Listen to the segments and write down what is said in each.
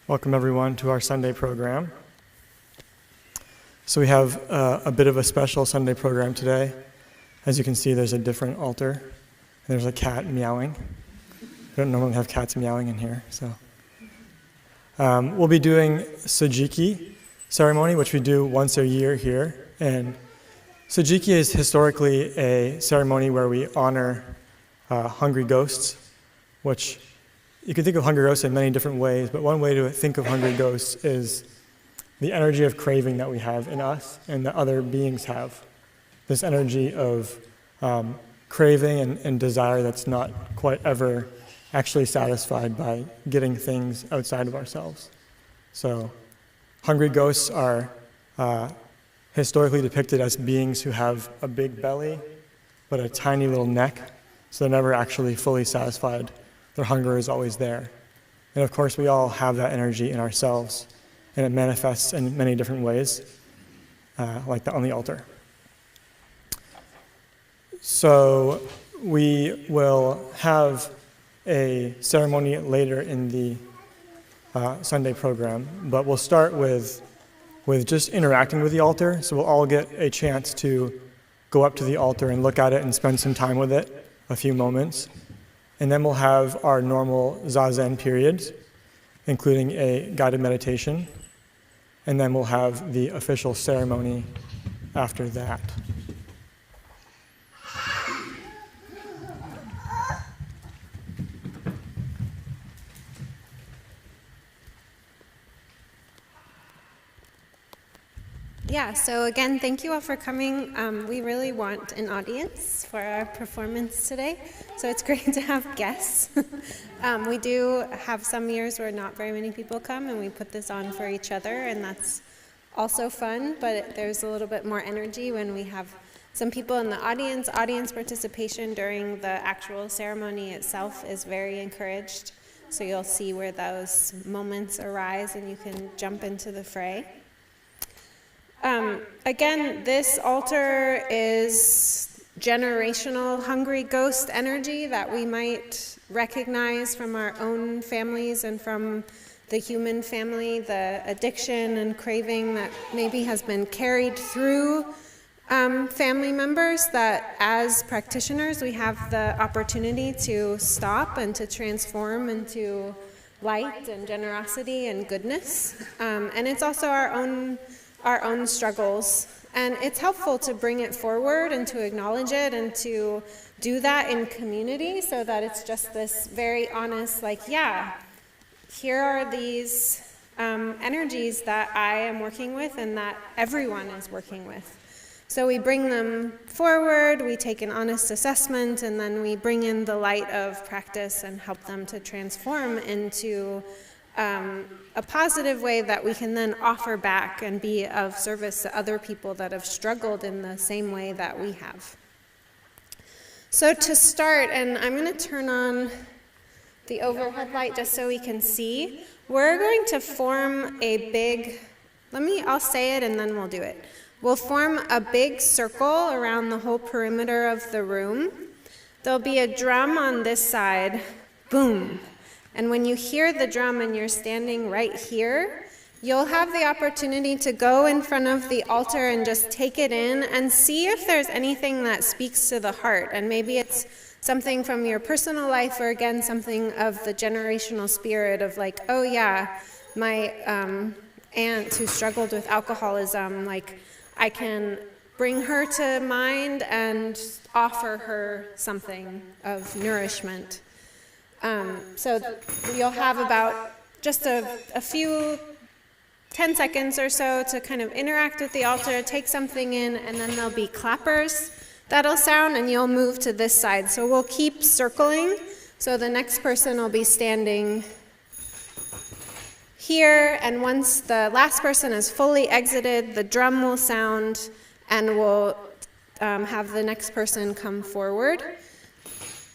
Welcome everyone to our Sunday program. So we have a bit of a special Sunday program today. As you can see, there's a different altar, and there's a cat meowing. We don't normally have cats meowing in here, so. We'll be doing Sujiki ceremony, which we do once a year here. And Sujiki is historically a ceremony where we honor hungry ghosts, which you can think of hungry ghosts in many different ways, but one way to think of hungry ghosts is the energy of craving that we have in us and that other beings have. This energy of craving and desire that's not quite ever actually satisfied by getting things outside of ourselves. So hungry ghosts are historically depicted as beings who have a big belly but a tiny little neck, so they're never actually fully satisfied. Their hunger is always there. And of course, we all have that energy in ourselves, and it manifests in many different ways, like on the altar. So we will have a ceremony later in the Sunday program, but we'll start with just interacting with the altar. So we'll all get a chance to go up to the altar and look at it and spend some time with it, a few moments. And then we'll have our normal Zazen periods, including a guided meditation. And then we'll have the official ceremony after that. Yeah, so again, thank you all for coming. We really want an audience for our performance today, so it's great to have guests. We do have some years where not very many people come, and we put this on for each other, and that's also fun, but there's a little bit more energy when we have some people in the audience. Audience participation during the actual ceremony itself is very encouraged, so you'll see where those moments arise, and you can jump into the fray. Again, this altar is generational hungry ghost energy that we might recognize from our own families and from the human family, the addiction and craving that maybe has been carried through family members, that as practitioners we have the opportunity to stop and to transform into light and generosity and goodness. And it's also our own struggles, and it's helpful to bring it forward and to acknowledge it and to do that in community so that it's just this very honest, like, yeah, here are these energies that I am working with and that everyone is working with. So we bring them forward, we take an honest assessment, and then we bring in the light of practice and help them to transform into a positive way that we can then offer back and be of service to other people that have struggled in the same way that we have. So to start, and I'm going to turn on the overhead light just so we can see, we're going to form a big, I'll say it and then we'll do it. We'll form a big circle around the whole perimeter of the room. There'll be a drum on this side, boom. And when you hear the drum and you're standing right here, you'll have the opportunity to go in front of the altar and just take it in and see if there's anything that speaks to the heart. And maybe it's something from your personal life, or again, something of the generational spirit of like, oh yeah, my aunt who struggled with alcoholism, like I can bring her to mind and offer her something of nourishment. So you'll have about just a few 10 seconds or so to kind of interact with the altar, take something in, and then there'll be clappers. that'll sound, and you'll move to this side. So we'll keep circling. So the next person will be standing here, and once the last person has fully exited, the drum will sound, and we'll have the next person come forward.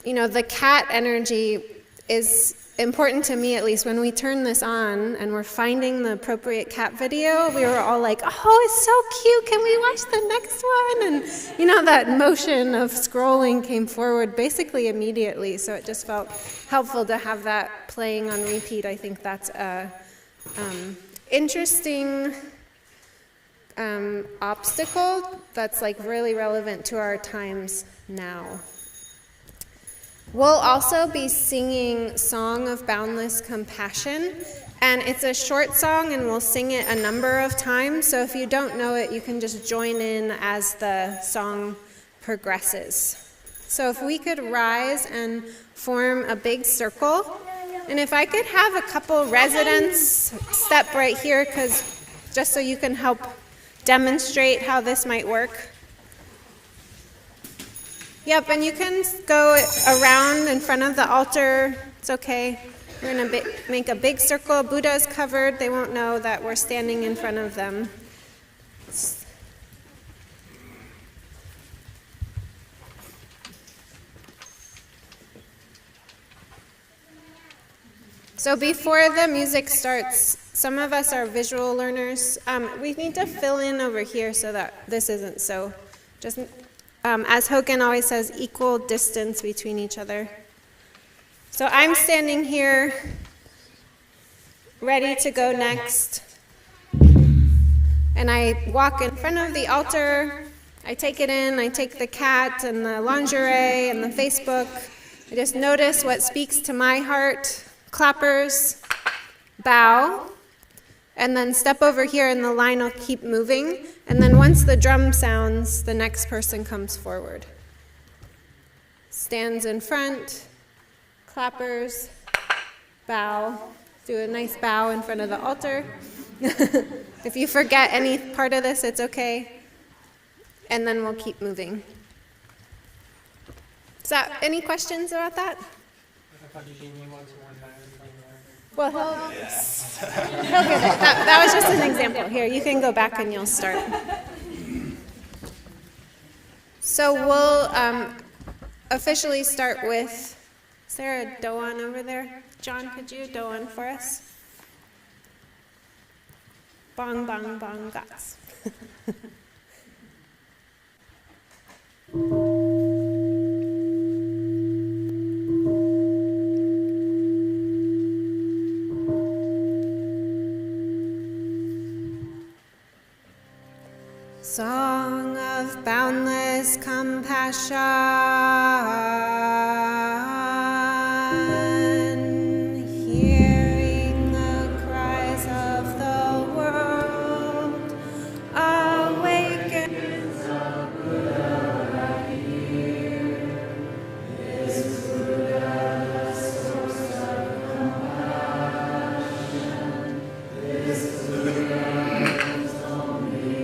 You know, the cat energy is important to me, at least. When we turn this on and we're finding the appropriate cat video, we were all like, oh, it's so cute, can we watch the next one? And you know, that motion of scrolling came forward basically immediately, so it just felt helpful to have that playing on repeat. I think that's a interesting obstacle that's like really relevant to our times now. We'll also be singing Song of Boundless Compassion, and it's a short song, and we'll sing it a number of times, so if you don't know it, you can just join in as the song progresses. So if we could rise and form a big circle, and if I could have a couple residents step right here, because just so you can help demonstrate how this might work. Yep, and you can go around in front of the altar. It's okay. We're going to make a big circle. Buddha's covered. They won't know that we're standing in front of them. So before the music starts, some of us are visual learners. We need to fill in over here so that this isn't so. Just as Hogan always says, equal distance between each other. So I'm standing here, ready to go next. And I walk in front of the altar. I take it in. I take the cat and the lingerie and the Facebook. I just notice what speaks to my heart. Clappers, bow, and then step over here and the line will keep moving. And then once the drum sounds, the next person comes forward. Stands in front, clappers, bow. Do a nice bow in front of the altar. If you forget any part of this, it's okay. And then we'll keep moving. Any questions about that? Well, he'll get it. That was just an example. Here, you can go back and you'll start. So we'll officially start with, is there a doan over there? John, could you doan for us? Bong, bong, bong, gots. Song of boundless compassion, hearing the cries of the world, awakens the Buddha right here. Is Buddha the source of compassion? This Buddha is only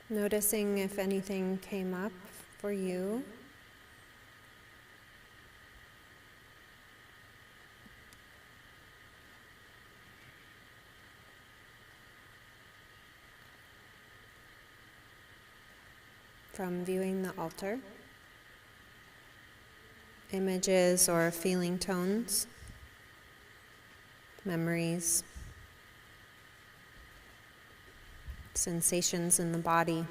Noticing if anything came up for you. From viewing the altar, images or feeling tones, memories, sensations in the body.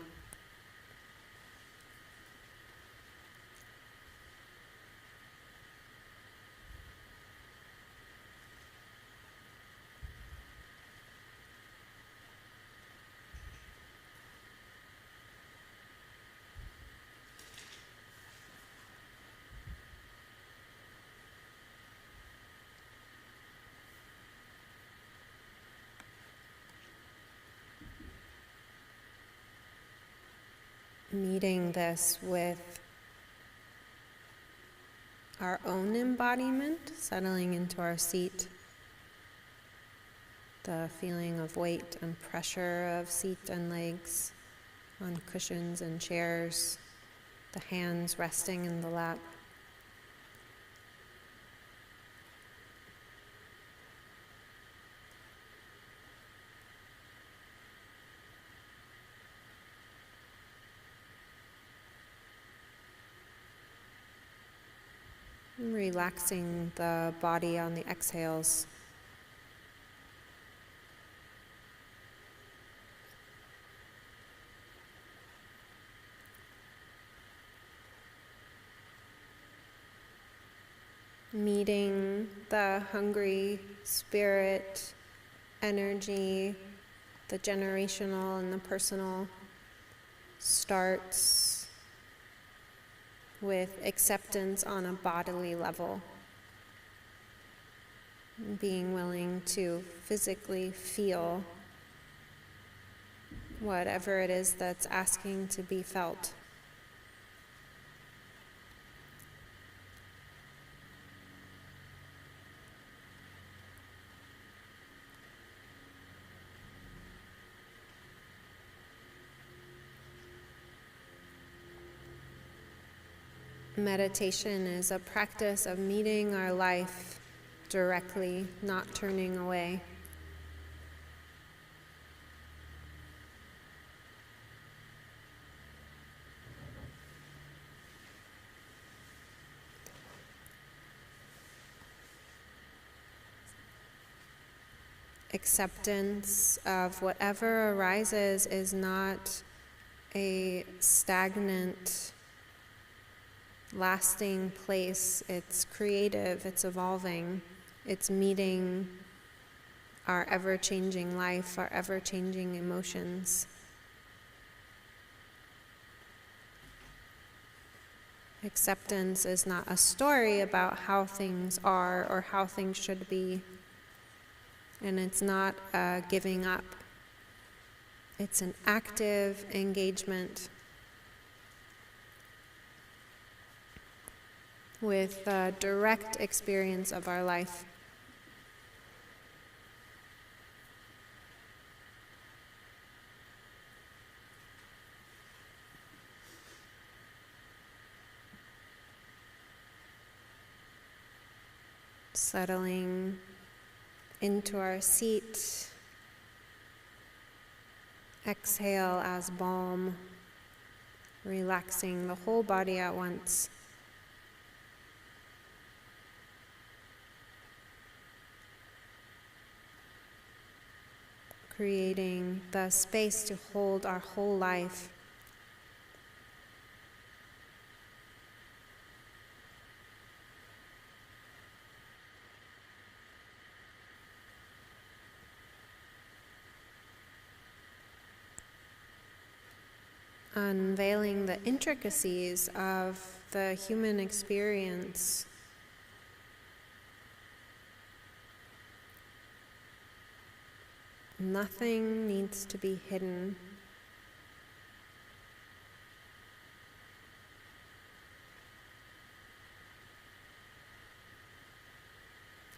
Meeting this with our own embodiment, settling into our seat, the feeling of weight and pressure of seat and legs on cushions and chairs, the hands resting in the lap. Relaxing the body on the exhales. Meeting the hungry spirit, energy, the generational and the personal starts with acceptance on a bodily level. Being willing to physically feel whatever it is that's asking to be felt. Meditation is a practice of meeting our life directly, not turning away. Acceptance of whatever arises is not a stagnant, lasting place. It's creative, it's evolving, it's meeting our ever-changing life, our ever-changing emotions. Acceptance is not a story about how things are or how things should be, and it's not a giving up. It's an active engagement with the direct experience of our life. Settling into our seat. Exhale as balm, relaxing the whole body at once. Creating the space to hold our whole life. Unveiling the intricacies of the human experience. Nothing needs to be hidden.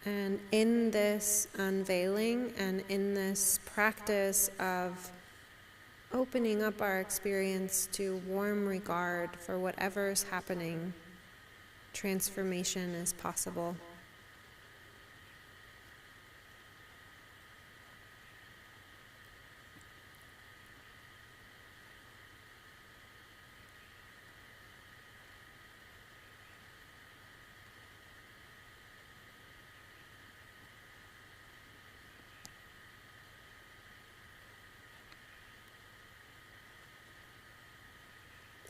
And in this unveiling and in this practice of opening up our experience to warm regard for whatever's happening, transformation is possible.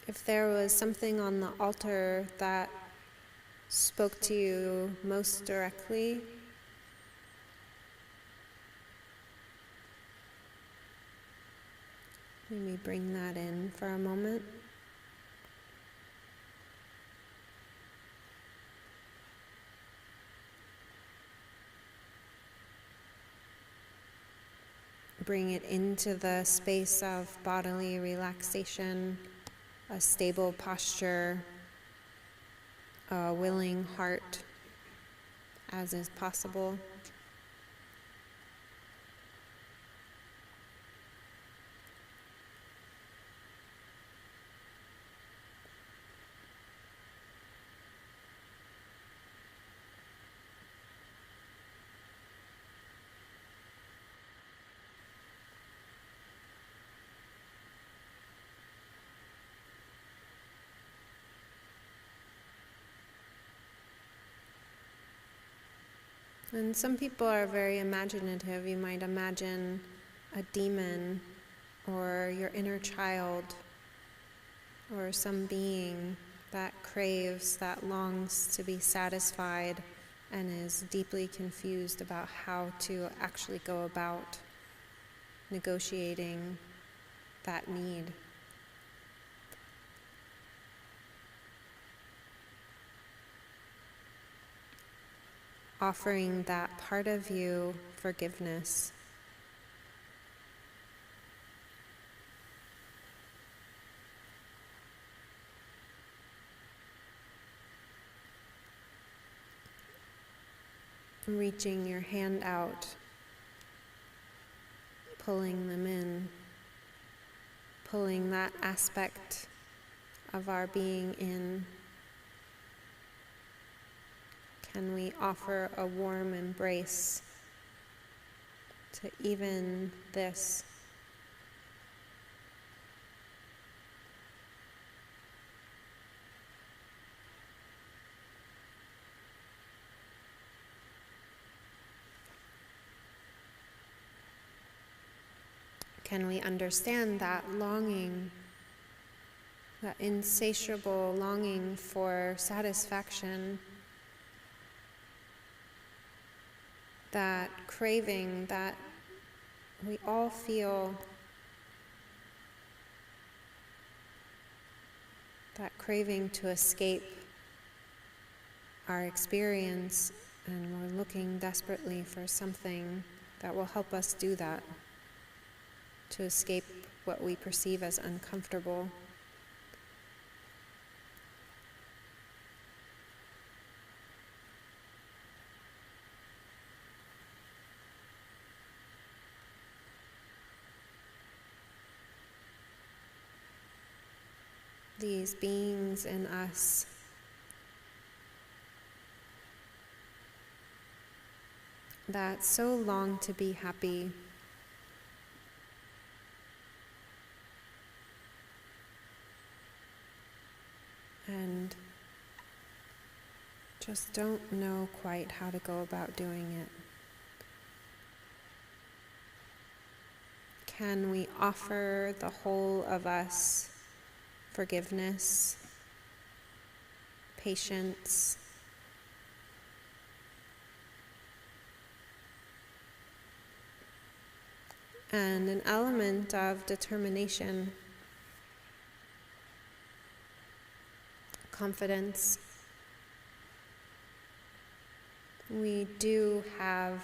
If there was something on the altar that spoke to you most directly, maybe bring that in for a moment. Bring it into the space of bodily relaxation, a stable posture, a willing heart, as is possible. And some people are very imaginative. You might imagine a demon or your inner child or some being that craves, that longs to be satisfied and is deeply confused about how to actually go about negotiating that need. Offering that part of you forgiveness. Reaching your hand out, pulling them in, pulling that aspect of our being in. Can we offer a warm embrace to even this? Can we understand that longing, that insatiable longing for satisfaction, that craving that we all feel, that craving to escape our experience, and we're looking desperately for something that will help us do that, to escape what we perceive as uncomfortable. These beings in us that so long to be happy, and just don't know quite how to go about doing it. Can we offer the whole of us forgiveness, patience, and an element of determination, confidence? We do have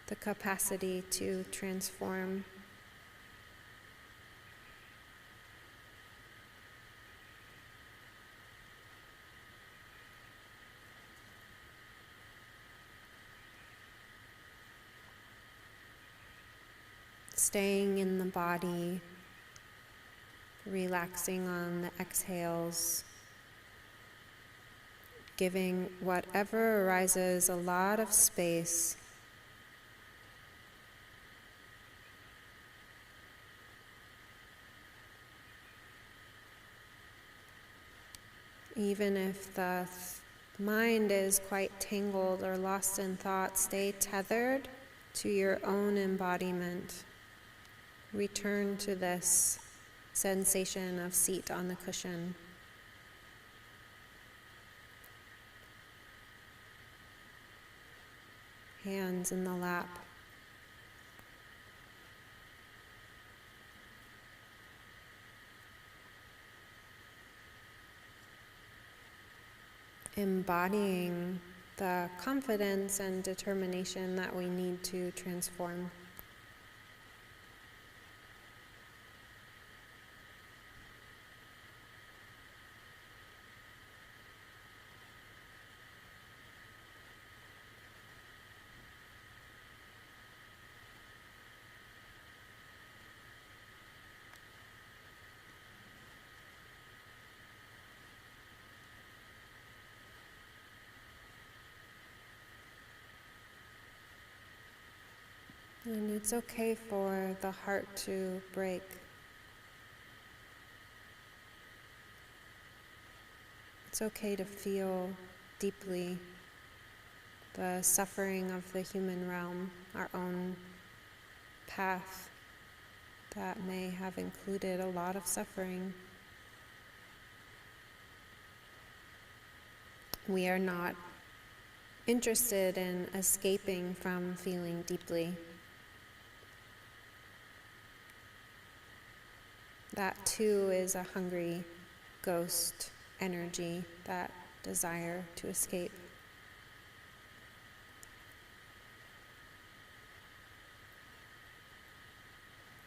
the capacity to transform. Staying in the body, relaxing on the exhales, giving whatever arises a lot of space. Even if the mind is quite tangled or lost in thought, stay tethered to your own embodiment. Return to this sensation of seat on the cushion. Hands in the lap. Embodying the confidence and determination that we need to transform. And it's okay for the heart to break. It's okay to feel deeply the suffering of the human realm, our own path that may have included a lot of suffering. We are not interested in escaping from feeling deeply. That too is a hungry ghost energy, that desire to escape.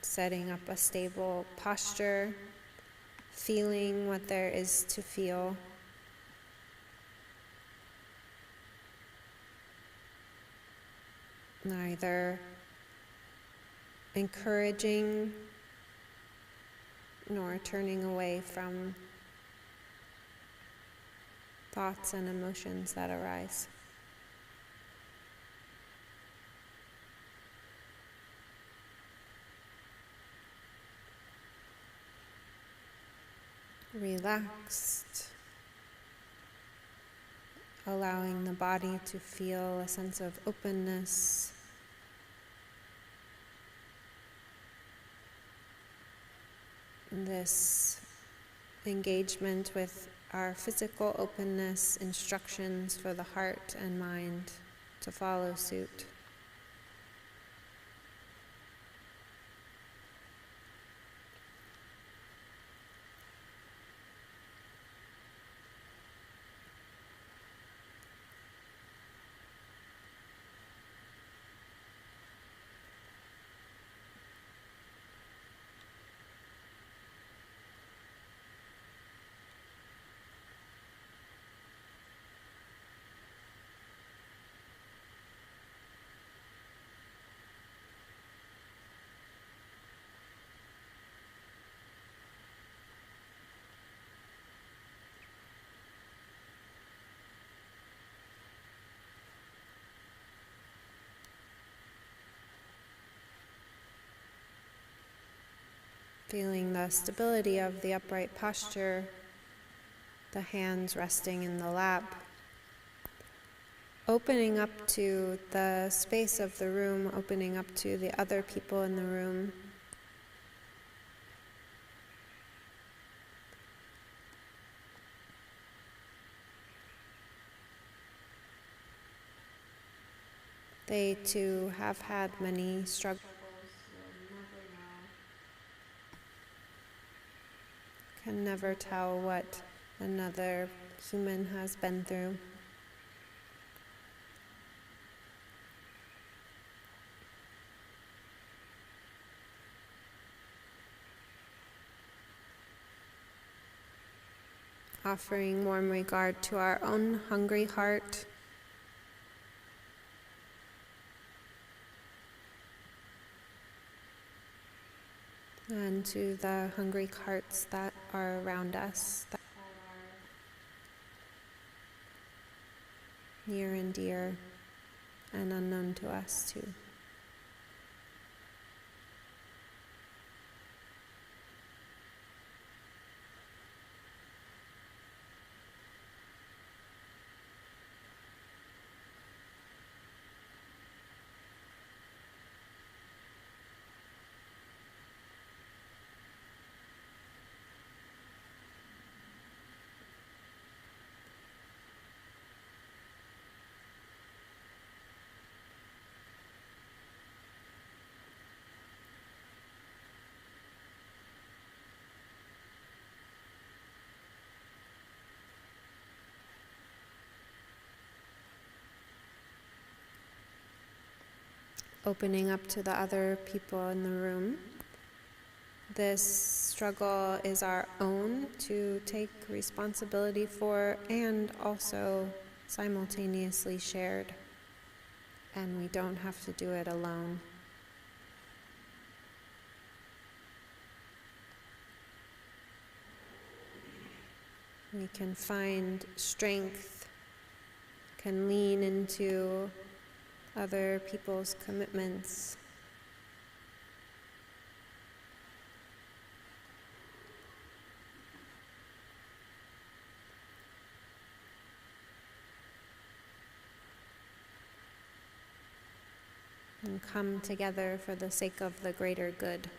Setting up a stable posture, feeling what there is to feel. Neither encouraging nor turning away from thoughts and emotions that arise. Relaxed, allowing the body to feel a sense of openness. This engagement with our physical openness, instructions for the heart and mind to follow suit. Feeling the stability of the upright posture, the hands resting in the lap, opening up to the space of the room, opening up to the other people in the room. They too have had many struggles. Can never tell what another human has been through. Offering warm regard to our own hungry heart. onto the hungry hearts that are around us, that are near and dear and unknown to us too. Opening up to the other people in the room. This struggle is our own to take responsibility for and also simultaneously shared. And we don't have to do it alone. We can find strength, can lean into other people's commitments. And come together for the sake of the greater good.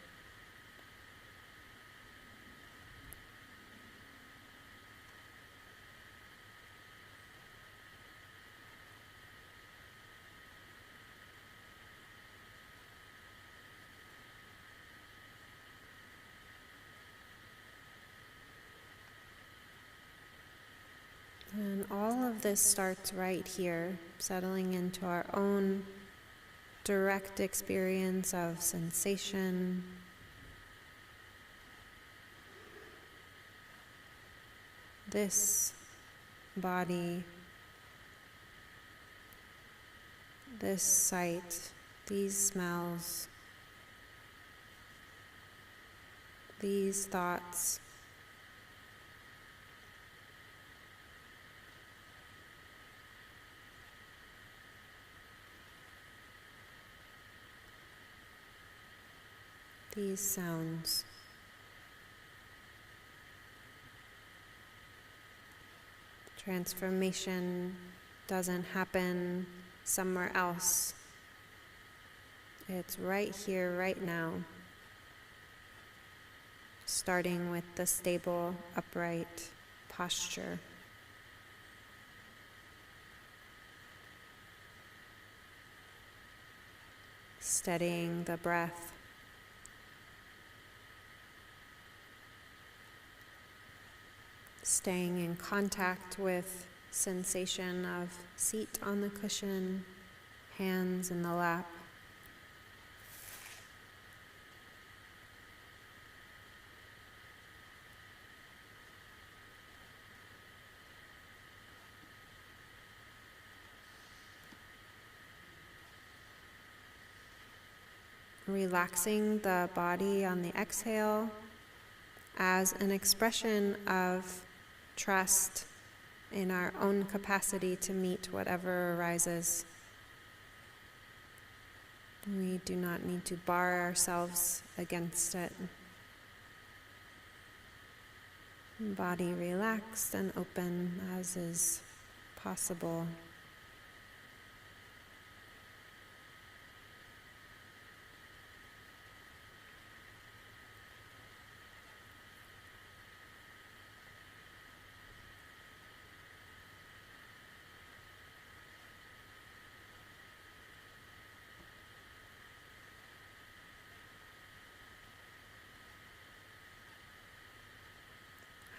And all of this starts right here, settling into our own direct experience of sensation, this body, this sight, these smells, these thoughts. These sounds. Transformation doesn't happen somewhere else. It's right here, right now. Starting with the stable, upright posture. Steadying the breath. Staying in contact with sensation of seat on the cushion, hands in the lap. Relaxing the body on the exhale as an expression of trust in our own capacity to meet whatever arises. We do not need to bar ourselves against it. Body relaxed and open as is possible.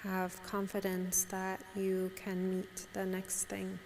Have confidence that you can meet the next thing.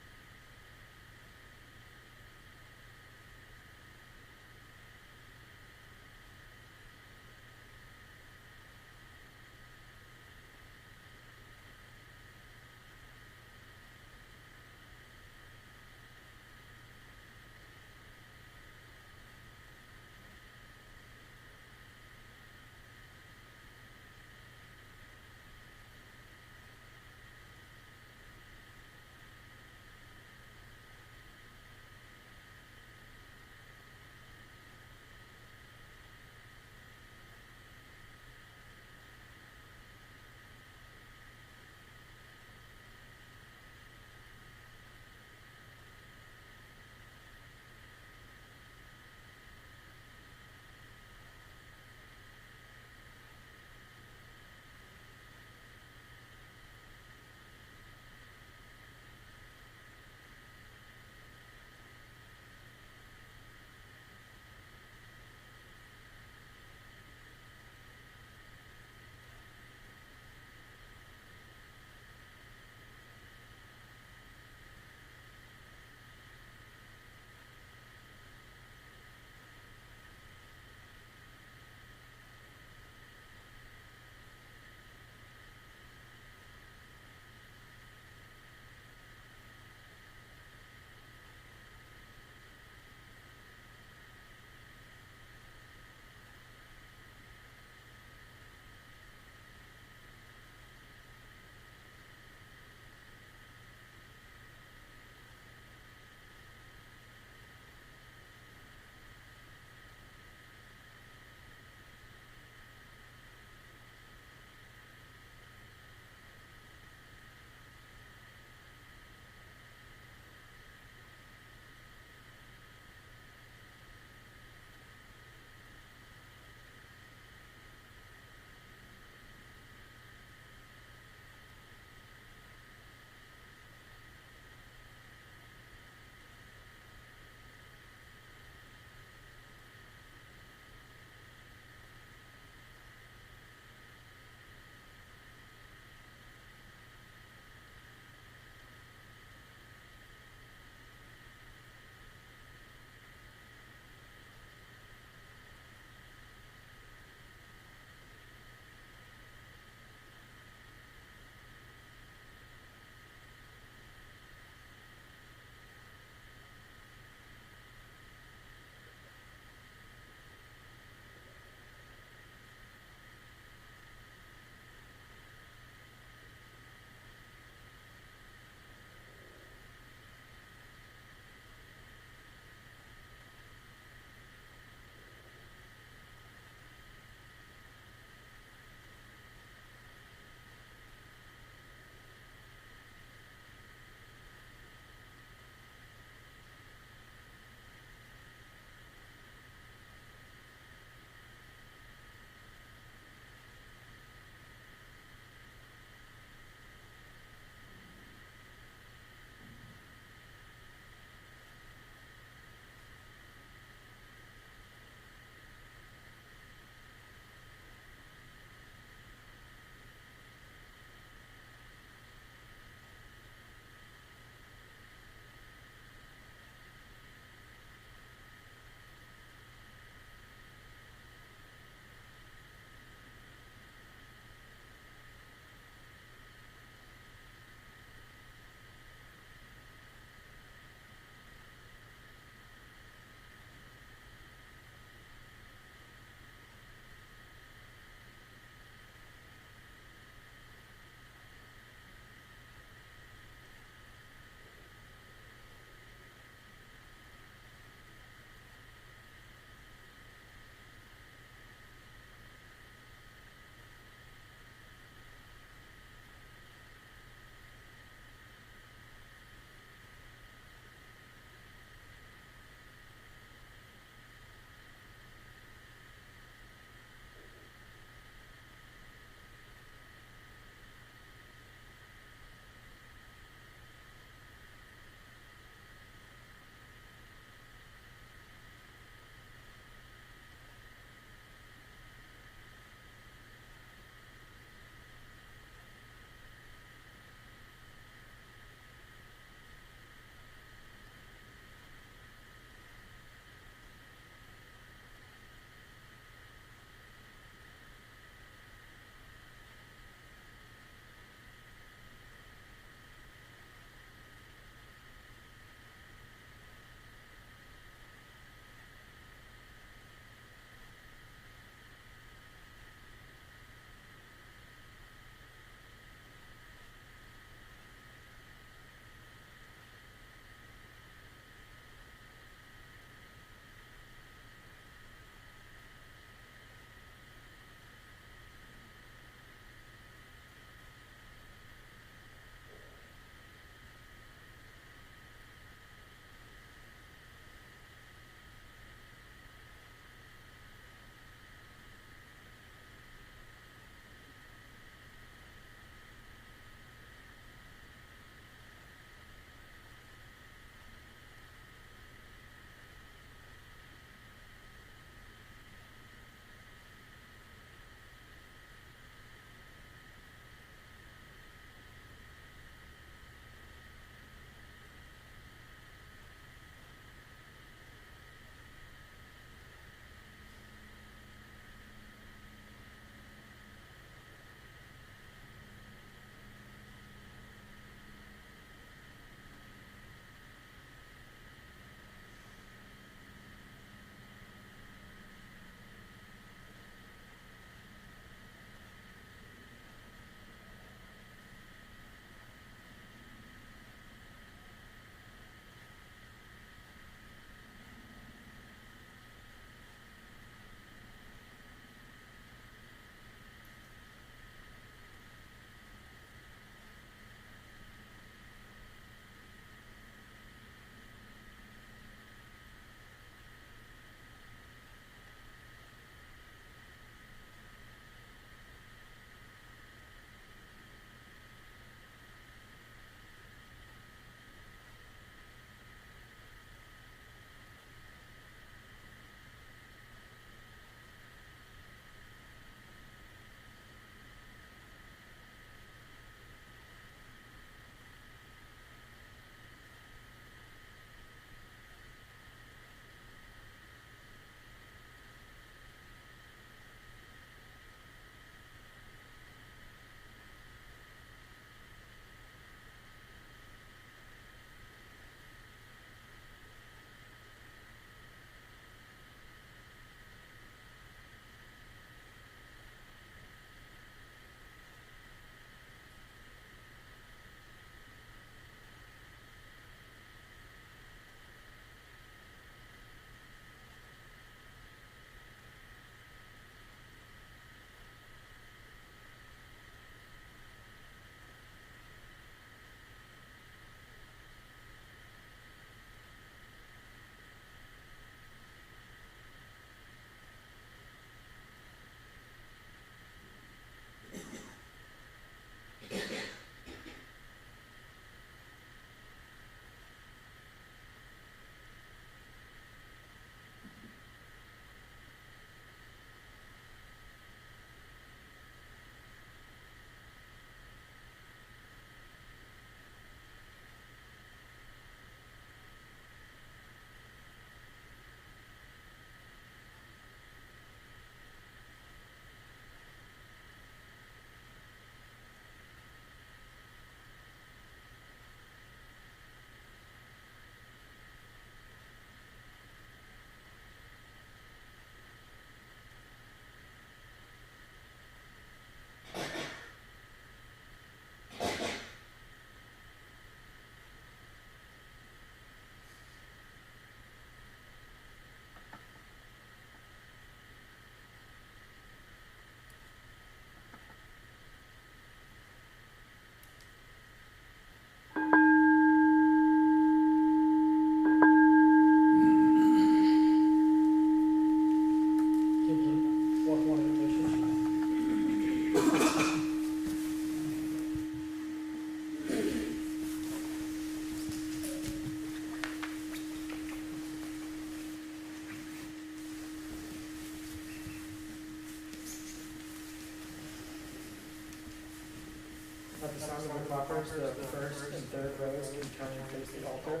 sound of the clappers, the first and third rows can turn and face the altar,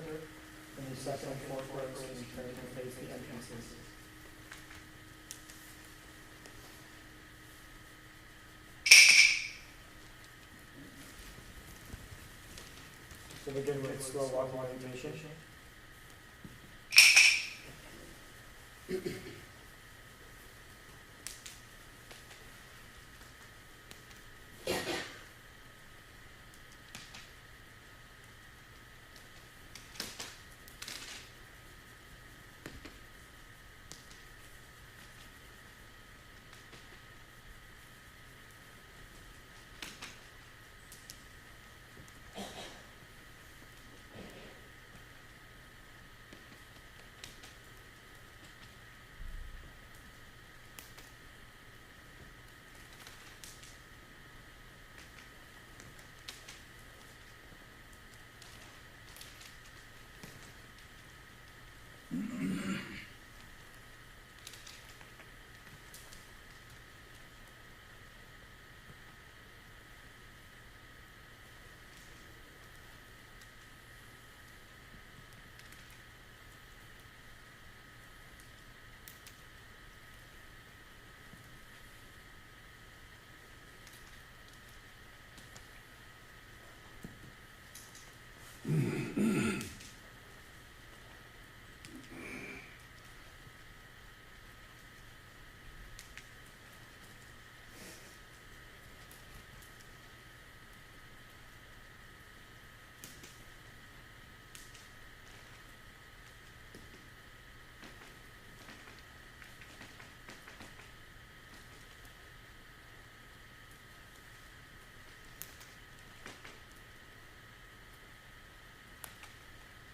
and the second and fourth rows can turn and face the entrances. So begin with slow walking meditation.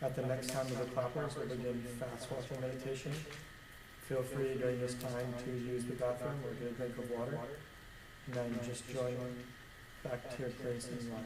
At the next time of the clappers, we'll begin fast walking meditation. Feel free during this time to use the bathroom or get a drink of water, and then just join back to your place in line.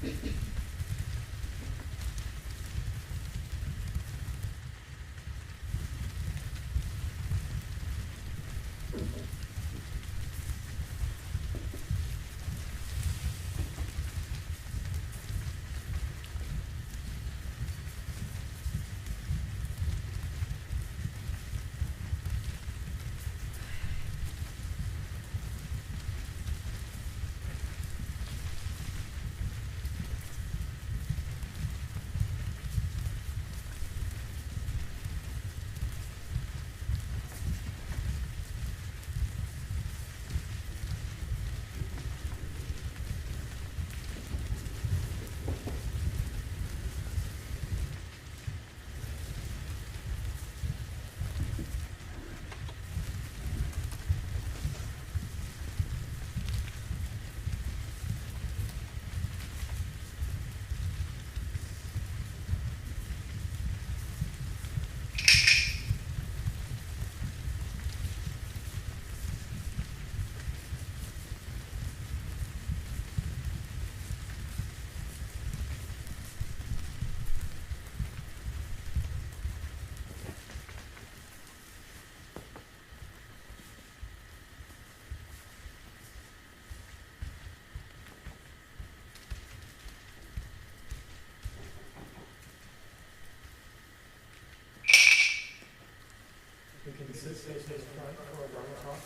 We can sit facing front for a Dharma talk.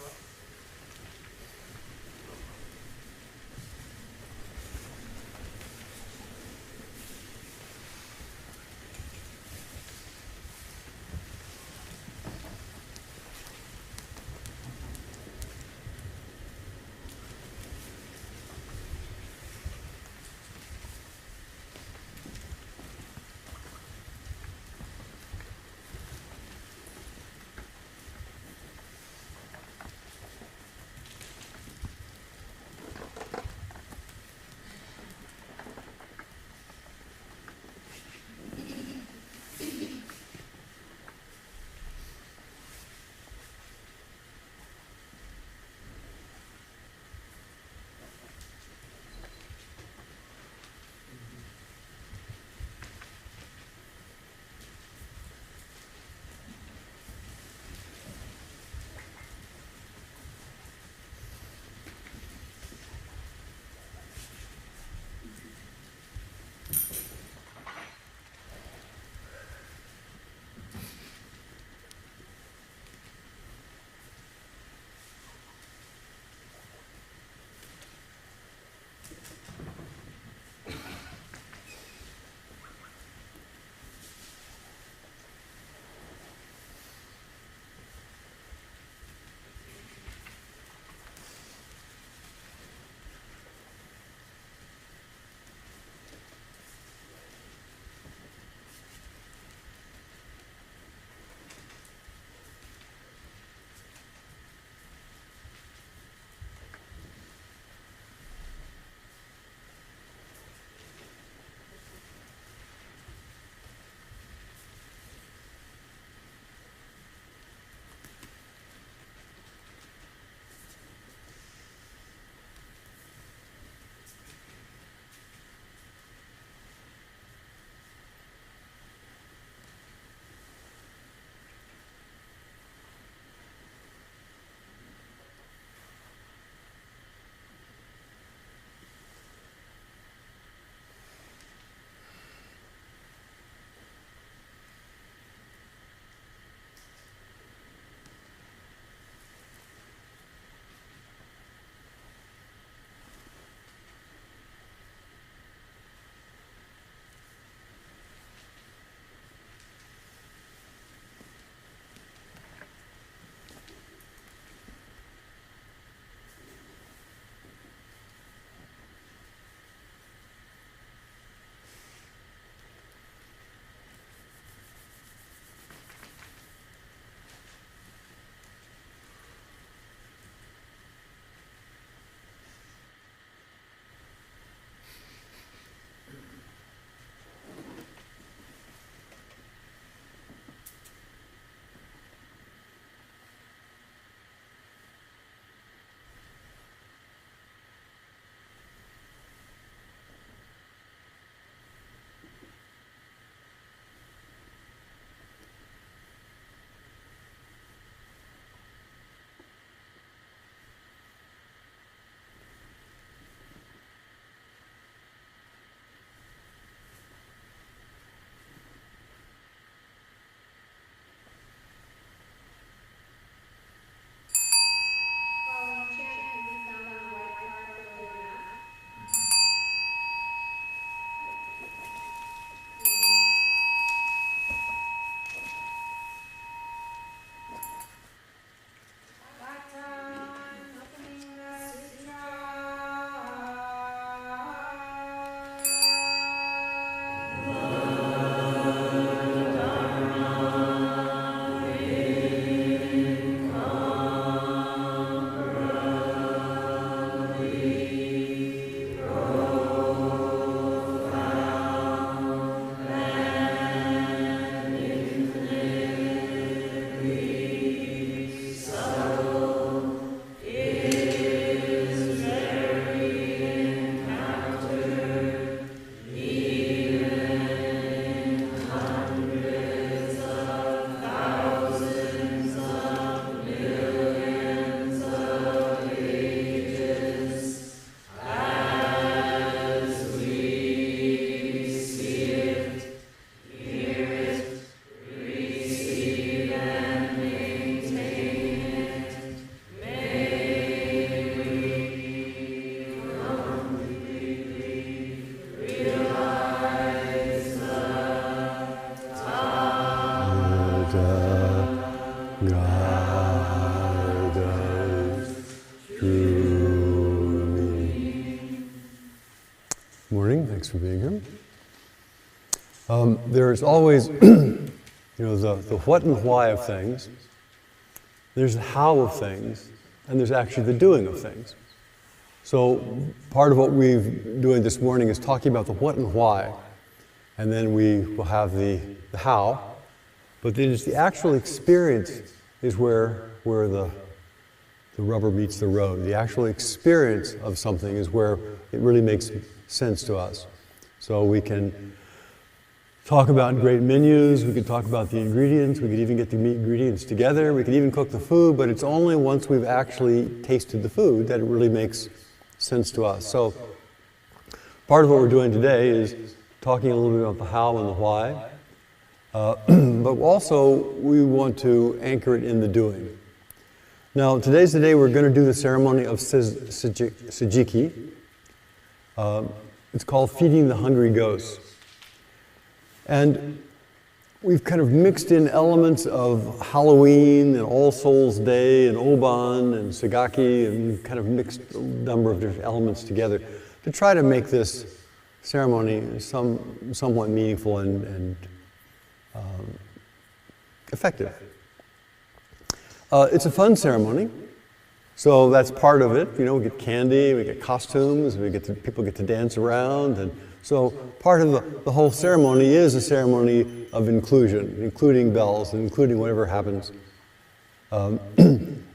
Morning, thanks for being here. There's always, the what and why of things, there's the how of things, and there's actually the doing of things. So part of what we're doing this morning is talking about the what and why, and then we will have the how, but then it's the actual experience is where the rubber meets the road. The actual experience of something is where it really makes sense to us. So we can talk about great menus, we can talk about the ingredients, we could even get the ingredients together, we could even cook the food, but it's only once we've actually tasted the food that it really makes sense to us. So part of what we're doing today is talking a little bit about the how and the why, but also we want to anchor it in the doing. Now today's the day we're going to do the ceremony of Sejiki. It's called Feeding the Hungry Ghosts. And we've kind of mixed in elements of Halloween and All Souls Day and Oban and Sagaki, and kind of mixed a number of different elements together to try to make this ceremony somewhat meaningful and effective. It's a fun ceremony. So that's part of it. We get candy, we get costumes, people get to dance around, and so part of the whole ceremony is a ceremony of inclusion, including bells, and including whatever happens.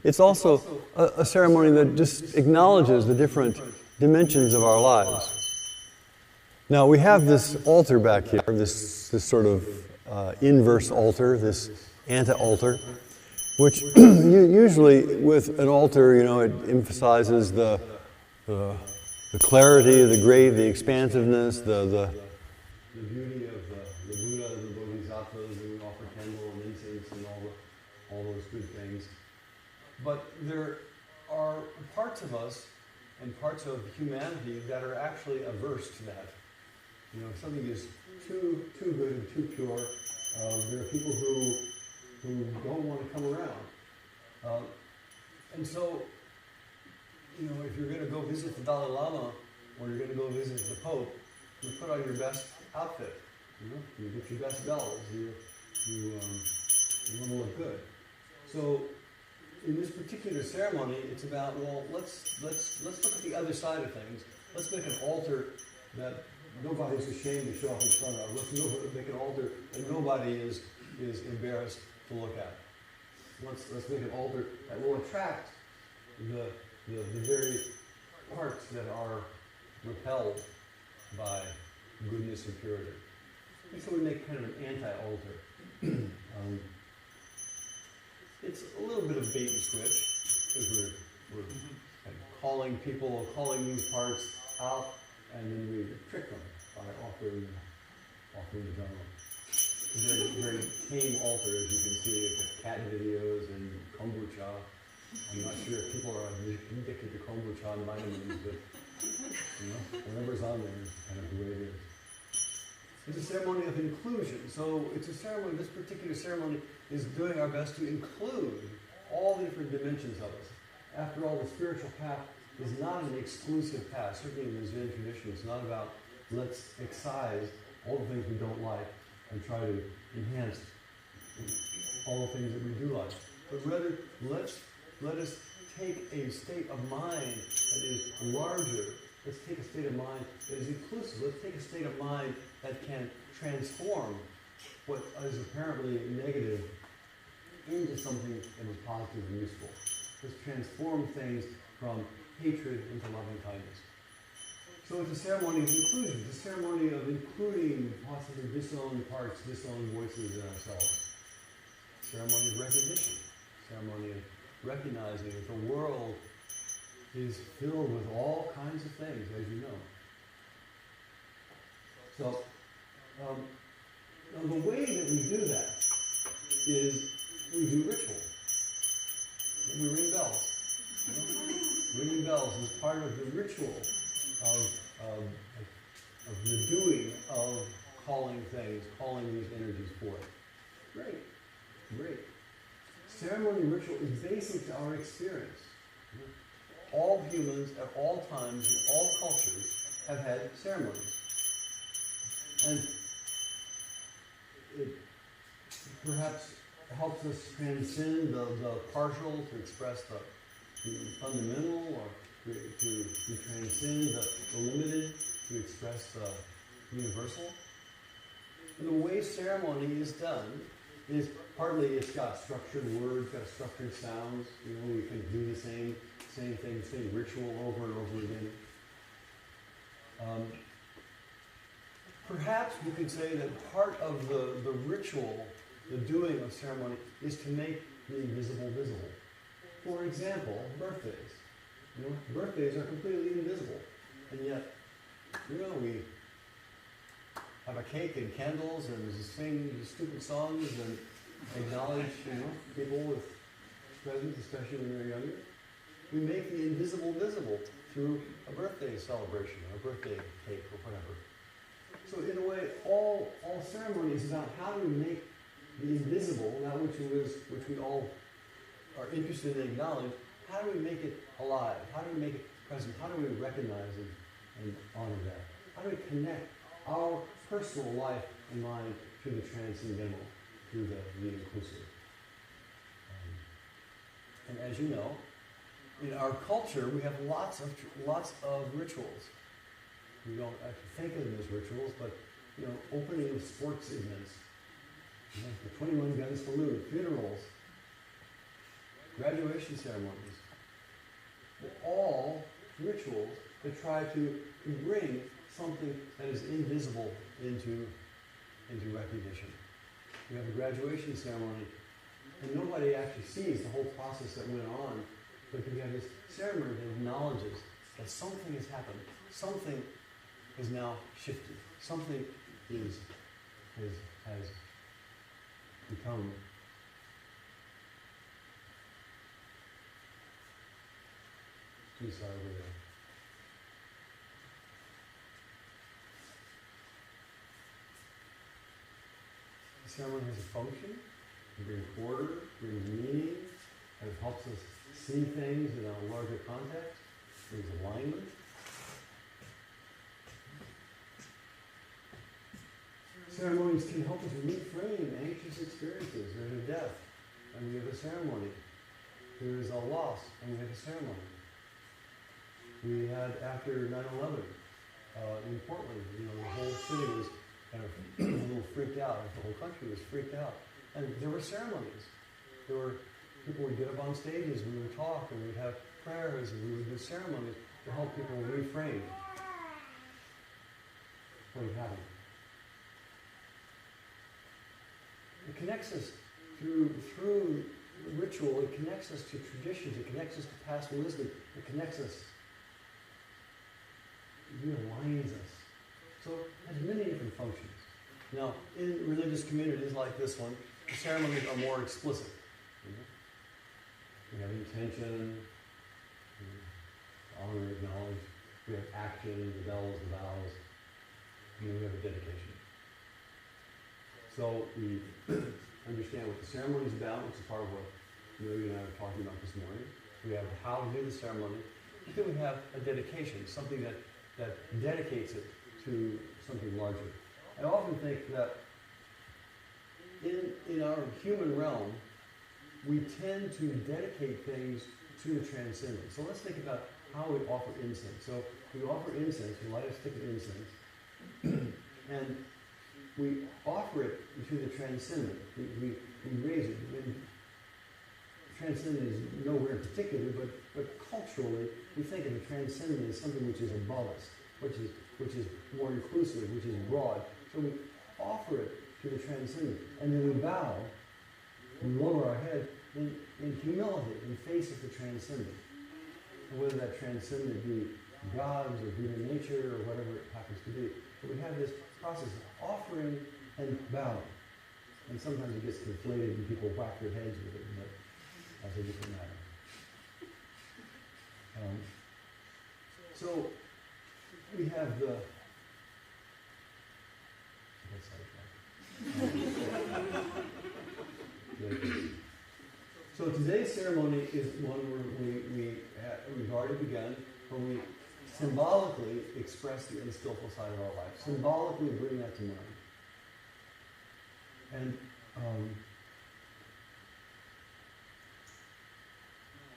It's also a ceremony that just acknowledges the different dimensions of our lives. Now we have this altar back here, this sort of inverse altar, this anti-altar, which usually with an altar, it emphasizes the clarity, the great, the expansiveness, the beauty of the Buddha and the Bodhisattvas, and we offer candle and incense and all those good things. But there are parts of us and parts of humanity that are actually averse to that. If something is too good and too pure, there are people who don't want to come around. And so, if you're going to go visit the Dalai Lama or you're going to go visit the Pope, you put on your best outfit. You get your best bells. You want to look good. So, in this particular ceremony, it's about let's look at the other side of things. Let's make an altar that nobody's ashamed to show up in front of. Let's make an altar that nobody is embarrassed to look at. Let's make an altar that will attract the very parts that are repelled by goodness and purity. And so we make kind of an anti-altar. It's a little bit of bait and switch, because we're kind of calling these parts out, and then we trick them by offering the Dharma. Very, very tame altar, as you can see, with cat videos and kombucha. I'm not sure if people are addicted to kombucha and vitamins, but whatever's on there is kind of the way it is. It's a ceremony of inclusion. So it's a ceremony, this particular ceremony is doing our best to include all the different dimensions of us. After all, the spiritual path is not an exclusive path. Certainly in the Zen tradition, it's not about let's excise all the things we don't like and try to enhance all the things that we do like. But rather, let us take a state of mind that is larger. Let's take a state of mind that is inclusive. Let's take a state of mind that can transform what is apparently negative into something that is positive and useful. Let's transform things from hatred into loving kindness. So it's a ceremony of inclusion. It's a ceremony of including possibly disowned parts, disowned voices in ourselves. Ceremony of recognition. Ceremony of recognizing that the world is filled with all kinds of things, as you know. So, now the way that we do that is we do ritual. We ring bells. Ringing bells is part of the ritual of the doing of calling things, calling these energies forth. Great. Ceremony and ritual is basic to our experience. All humans at all times, in all cultures, have had ceremonies. And it perhaps helps us transcend the partial to express the fundamental, or to transcend the limited to express the universal. And the way ceremony is done is partly it's got structured words, got structured sounds. You know, we can do the same thing, same ritual over and over again. Perhaps we could say that part of the ritual, the doing of ceremony, is to make the invisible visible. For example, birthdays. You know, birthdays are completely invisible, and yet, you know, we have a cake and candles and sing stupid songs and acknowledge, you know, people with presents, especially when they're younger. We make the invisible visible through a birthday celebration, or a birthday cake, or whatever. So in a way, all ceremony is about how do we make the invisible, that which we all are interested in acknowledge, how do we make it alive? How do we make it present? How do we recognize and honor that? How do we connect our personal life and mind to the transcendental, to the inclusive? And as you know, in our culture, we have lots of rituals. We don't actually think of them as rituals, but you know, opening of sports events, you know, the 21 Guns Salute, funerals, graduation ceremonies. They're all rituals that try to bring something that is invisible into recognition. We have a graduation ceremony, and nobody actually sees the whole process that went on, but we have this ceremony that acknowledges that something has happened, something has now shifted, something has become over there. The ceremony has a function, it brings order, brings meaning, and it helps us see things in a larger context, brings alignment. Ceremonies can help us reframe anxious experiences. There's a death, and we have a ceremony. There is a loss, and we have a ceremony. We had, after 9/11 in Portland, you know, the whole city was kind of a little freaked out. The whole country was freaked out. And there were ceremonies. There were people would get up on stages, we would talk, and we'd have prayers, and we would do ceremonies to help people reframe what had happened. It connects us through ritual, it connects us to traditions, it connects us to past wisdom, it connects us, it realigns us. So it has many different functions. Now, in religious communities like this one, the ceremonies are more explicit. We have intention, honor, acknowledge, we have action, the bells, the vows, and then we have a dedication. So we understand what the ceremony is about, which is part of what Amelia and I were talking about this morning. We have how to do the ceremony. And then we have a dedication, something that dedicates it to something larger. I often think that in our human realm, we tend to dedicate things to the transcendent. So let's think about how we offer incense. So we offer incense, we light a stick of incense, and we offer it to the transcendent. We raise it. And transcendent is nowhere in particular, but culturally, we think of the transcendent as something which is above us, which is more inclusive, which is broad. So we offer it to the transcendent, and then we bow, we lower our head in humility in face of the transcendent. And whether that transcendent be gods or human nature or whatever it happens to be. But we have this process of offering and bowing. And sometimes it gets conflated and people whack their heads with it, but that's a different matter. So we have the... So today's ceremony is one where we've already begun, where we symbolically express the unskillful side of our life. Symbolically bring that to mind. And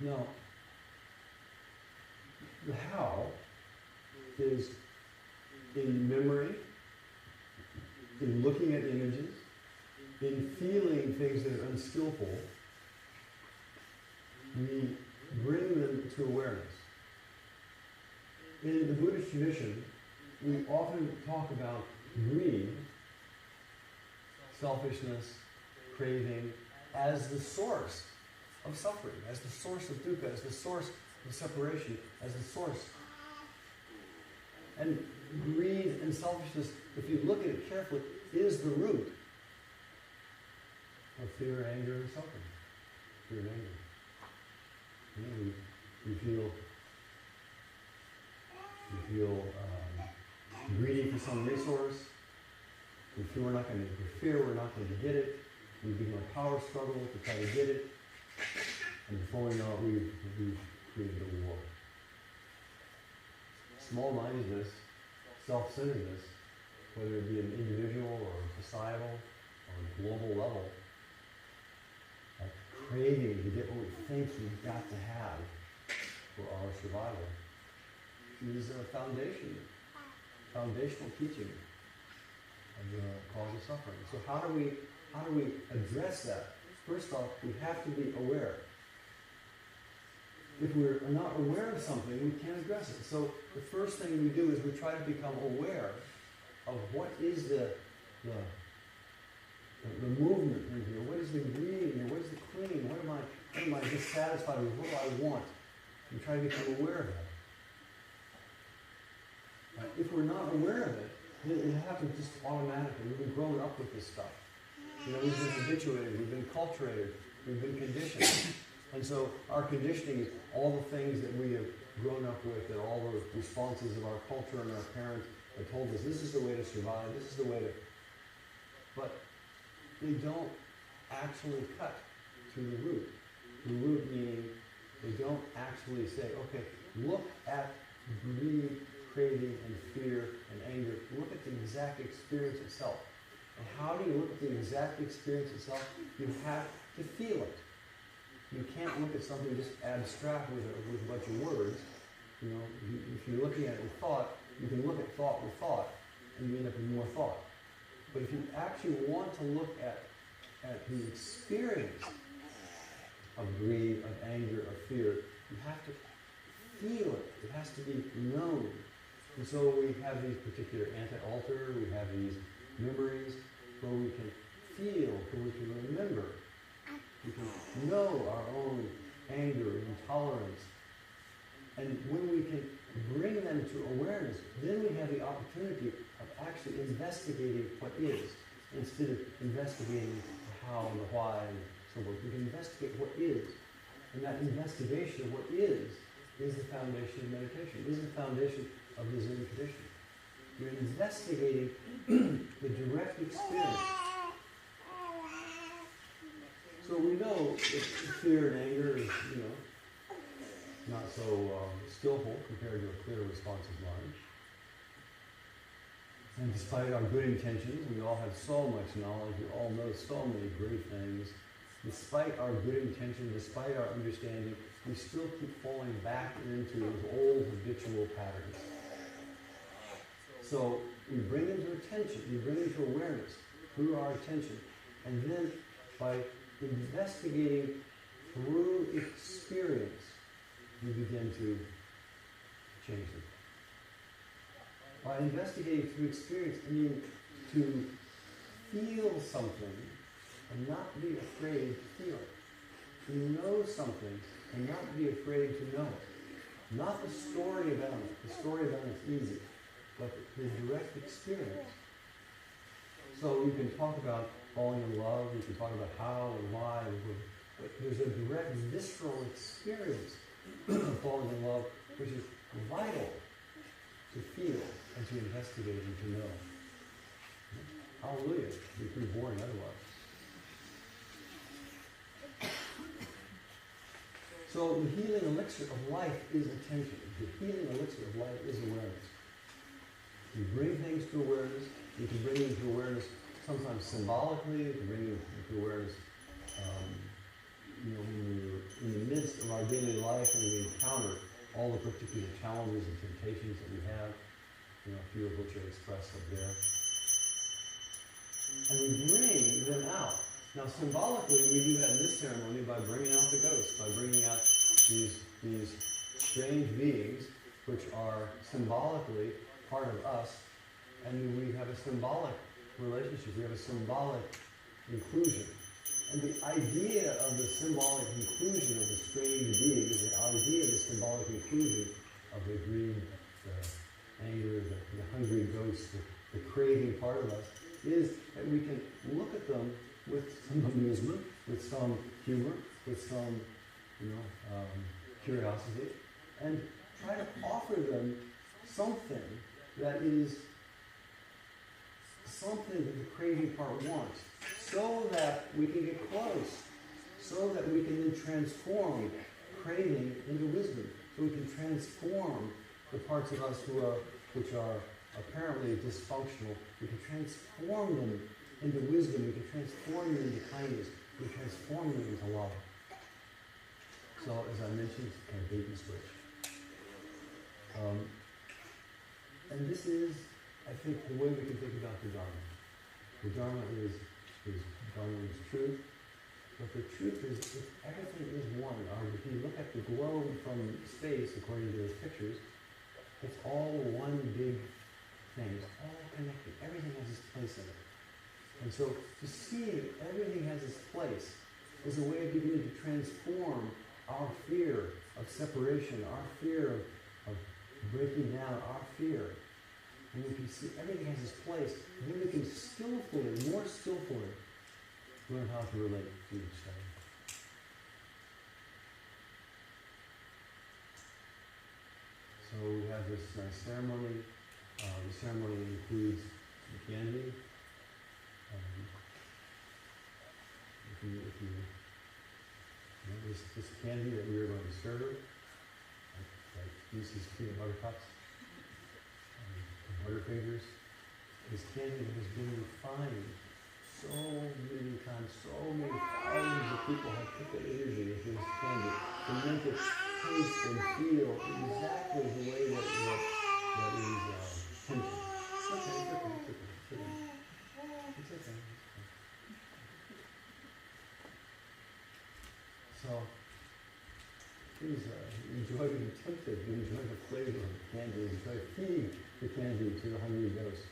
now, the how is in memory, in looking at images, in feeling things that are unskillful. We bring them to awareness. In the Buddhist tradition, we often talk about greed, selfishness, craving, as the source of suffering, as the source of dukkha, as the source of separation, as the source. And greed and selfishness, if you look at it carefully, is the root of fear, anger, and suffering. Fear and anger. We feel greedy for some resource. We fear we're not going to get it. We begin a power struggle to try to get it. And before we know it, we've created a war. Small-mindedness, self-centeredness, whether it be an individual or societal or global level, that craving to get what we think we've got to have for our survival is a foundational teaching of the cause of suffering. So how do we address that? First off, we have to be aware. If we're not aware of something, we can't address it. So the first thing we do is we try to become aware of what is the movement in here, what is the greed in here, what is the clinging, what am I dissatisfied with, what do I want? And try to become aware of that. Right? If we're not aware of it, then it happens just automatically. We've been grown up with this stuff. We've been habituated, we've been acculturated, we've been conditioned. And so our conditioning is all the things that we have grown up with and all the responses of our culture and our parents have told us this is the way to survive, this is the way to... But they don't actually cut to the root. The root meaning they don't actually say, okay, look at greed, craving, and fear, and anger. Look at the exact experience itself. And how do you look at the exact experience itself? You have to feel it. You can't look at something just abstract with a bunch of words. You know, if you're looking at it with thought, you can look at thought with thought, and you end up with more thought. But if you actually want to look at the experience of greed, of anger, of fear, you have to feel it. It has to be known. And so we have these particular anti-altar, we have these memories where we can feel, where we can remember. We can know our own anger and intolerance. And when we can bring them to awareness, then we have the opportunity of actually investigating what is, instead of investigating the how and the why and so forth. We can investigate what is. And that investigation of what is the foundation of meditation, is the foundation of the Zen tradition. You're investigating the direct experience. So we know that fear and anger is, not so skillful compared to a clear, responsive mind. And despite our good intentions, we all have so much knowledge, we all know so many great things. Despite our good intention, despite our understanding, we still keep falling back into those old habitual patterns. So we bring them to attention, we bring them to awareness through our attention, and then by investigating through experience, we begin to change them. By investigating through experience, I mean to feel something and not be afraid to feel it. To know something and not be afraid to know it. Not the story about it. The story about it is easy, but the direct experience. So you can talk about falling in love, you can talk about how and why, but there's a direct visceral experience of falling in love, which is vital to feel and to investigate and to know. Hallelujah. It'd be pretty boring otherwise. So the healing elixir of life is attention. The healing elixir of life is awareness. You bring things to awareness. You can bring them to awareness sometimes symbolically. You can bring them to awareness when we're in the midst of our daily life and we encounter all the particular challenges and temptations that we have, a few of which are expressed up there. And we bring them out. Now, symbolically, we do that in this ceremony by bringing out the ghosts, by bringing out these strange beings, which are symbolically part of us, and we have a symbolic relationship. We have a symbolic inclusion. And the idea of the symbolic inclusion of the strange beings, the idea of the symbolic inclusion of the greed, the anger, the hungry ghosts, the craving part of us, is that we can look at them with some amusement, with some humor, with some, curiosity, and try to offer them something that is something that the craving part wants, so that we can get close, so that we can then transform craving into wisdom, so we can transform the parts of us which are apparently dysfunctional. We can transform them into wisdom. We can transform them into kindness. We can transform them into love. So, as I mentioned, kind of bait and switch. And this is, I think, the way we can think about the Dharma. The Dharma is truth, but the truth is everything is one. If you look at the globe from space, according to those pictures, it's all one big thing. It's all connected. Everything has its place in it. And so to see that everything has its place is a way of beginning to transform our fear of separation, our fear of breaking down, our fear. And we can see everything has its place, and then we can more skillfully, learn how to relate to each other. So we have this nice ceremony. The ceremony includes the candy. This candy that we are going to serve, like Reese's peanut butter cups, Butterfingers, this candy that has been refined so many times, so many thousands of people have put their energy into this candy to make it taste and feel exactly the way that is tempting. It's okay. So, please enjoy being tempted, enjoy the flavor of the candy, enjoy feeding the candy to the hungry ghost.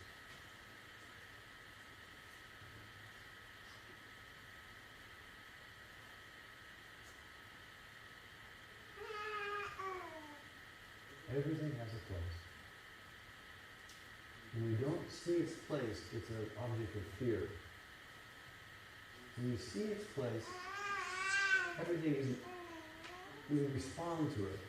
Everything has a place. When we don't see its place, it's an object of fear. When you see its place, everything is, we respond to it.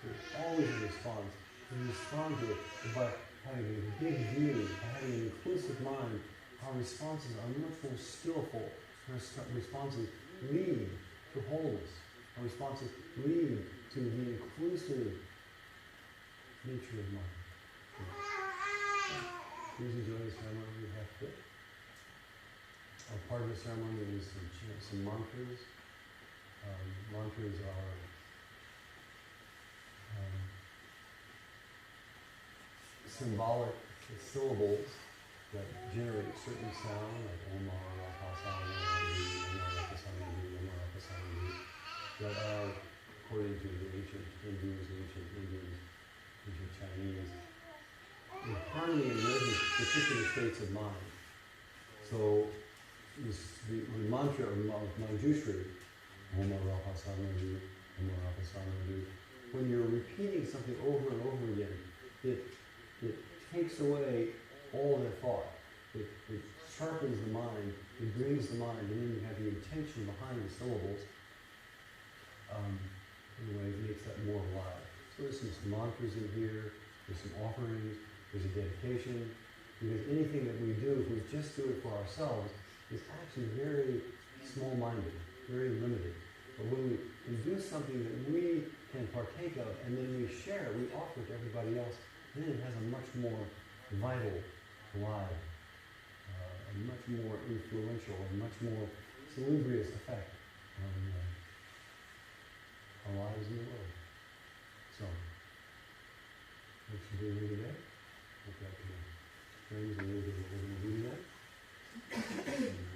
There's always a response. We respond to it by having a big view, by having an inclusive mind. Our responses are much more skillful. Our responses lead to wholeness. Our responses lead to the inclusive nature of mind. Please enjoy the ceremony we have today. Part of the ceremony is some mantras. Mantras are symbolic syllables that generate certain sound, like Om that are, according to the ancient Hindus, ancient Indians, ancient Chinese, in harmony with particular states of mind. So the mantra of Manjushri, Om Rapasanadu, Om Rapasanadu, when you're repeating something over and over again, it takes away all the thought. It sharpens the mind, it brings the mind, and then you have the intention behind the syllables. Anyway, it makes that more alive. So there's some mantras in here, there's some offerings, there's a dedication, because anything that we do, if we just do it for ourselves, is actually very small-minded, very limited. But when we do something that we can partake of and then we share, we offer it to everybody else, then it has a much more vital, alive, a much more influential, and much more salubrious effect on our lives in the world. So, what should we do today? Look at the friends and we'll do what we're going to do today. And,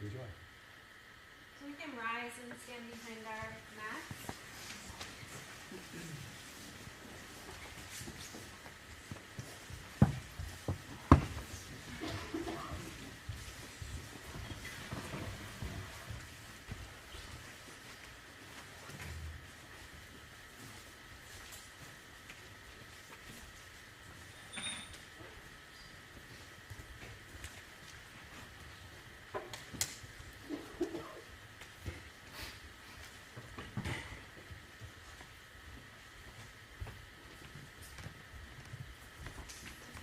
enjoy. So we can rise and stand behind our mats.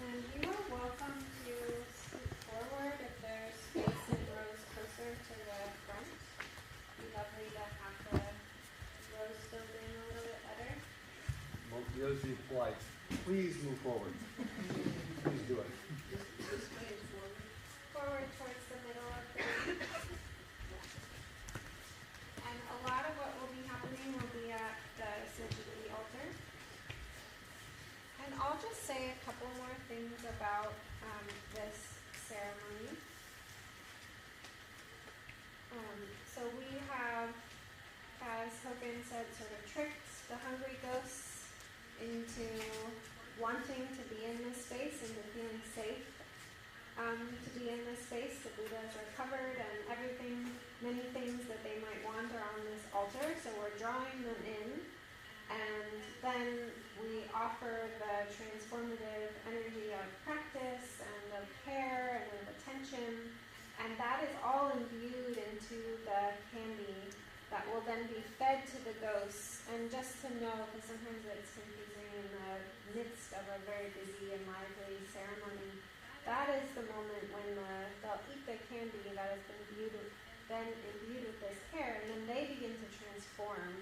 And you are welcome to scoot forward if there's space and rows closer to the front. It'd be lovely to have the rows filled in a little bit better. Well, the others be polite. Please move forward. Please do it. Forward towards the middle of the room. And a lot of what will be happening will be at the Sanctity altar. And I'll just say a couple more things about this ceremony. So we have, as Hogan said, sort of tricked the hungry ghosts into wanting to be in this space and to feeling safe to be in this space. The Buddhas are covered and everything, many things that they might want are on this altar. So we're drawing them in. And then we offer the transformative energy of practice and of care and of attention. And that is all imbued into the candy that will then be fed to the ghosts. And just to know, because sometimes it's confusing in the midst of a very busy and lively ceremony, that is the moment when they'll eat the candy that has been imbued with this care, and then they begin to transform.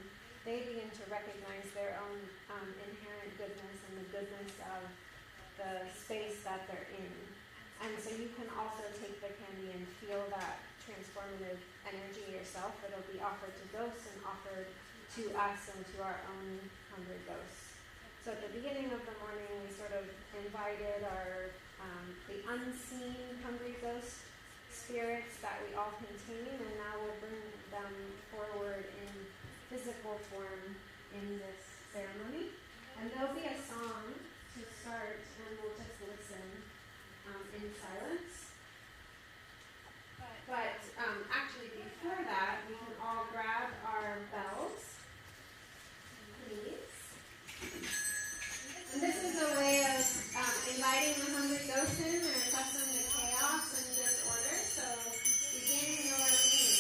They begin to recognize their own inherent goodness and the goodness of the space that they're in. And so you can also take the candy and feel that transformative energy yourself. It'll be offered to ghosts and offered to us and to our own hungry ghosts. So at the beginning of the morning, we sort of invited our the unseen hungry ghost spirits that we all contain, and now we'll bring them forward in physical form in this ceremony. And there'll be a song to start, and we'll just listen in silence. But actually before that, we can all grab our bells, please. And this is a way of inviting the hungry ghosts in. They're accustomed to chaos and disorder, so begin your ringing.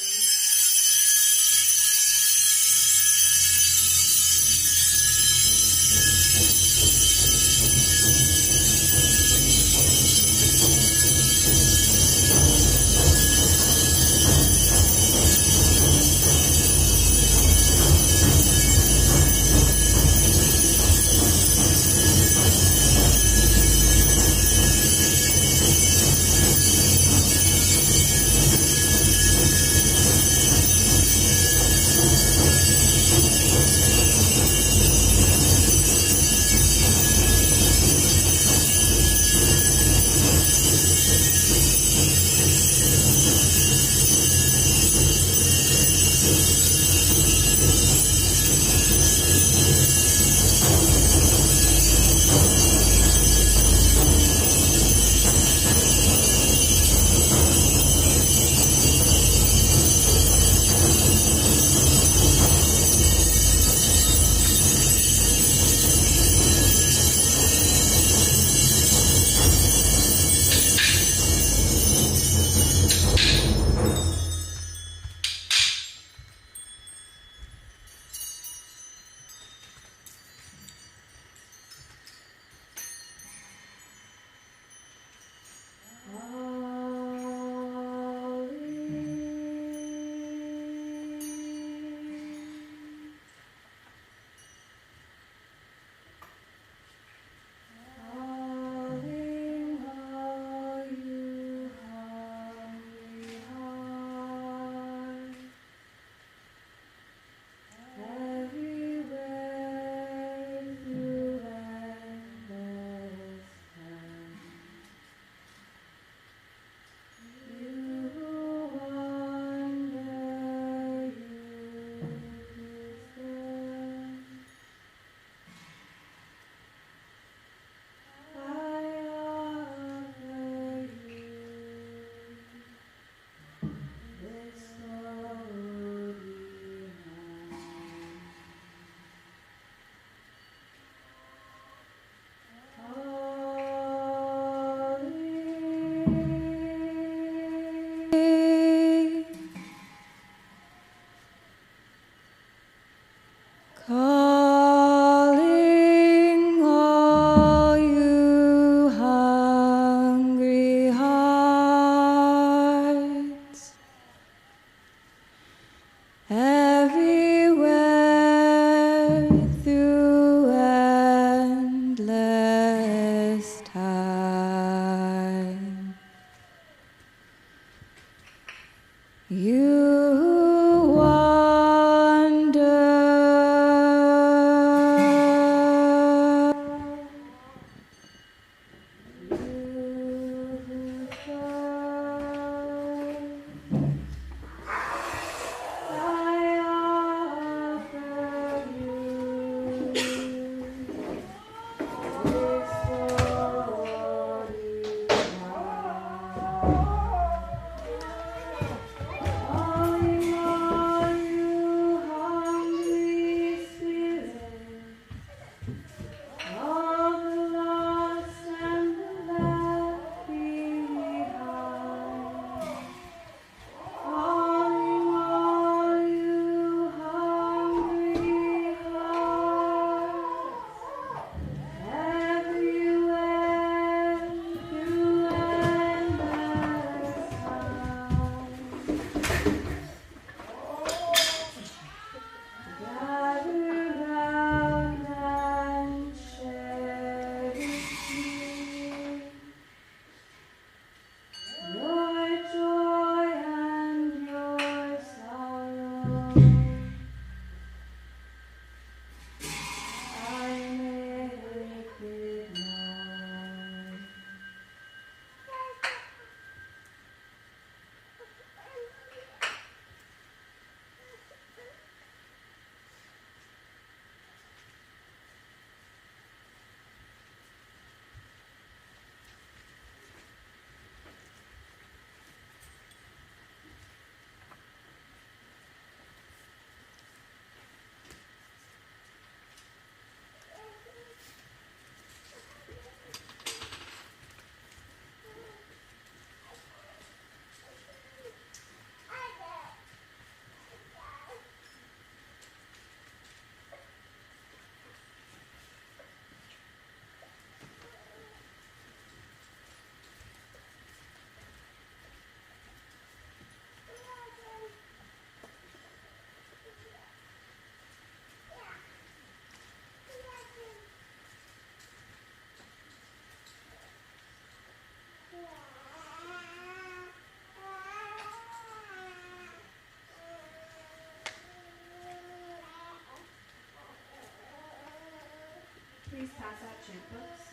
pass out chant books?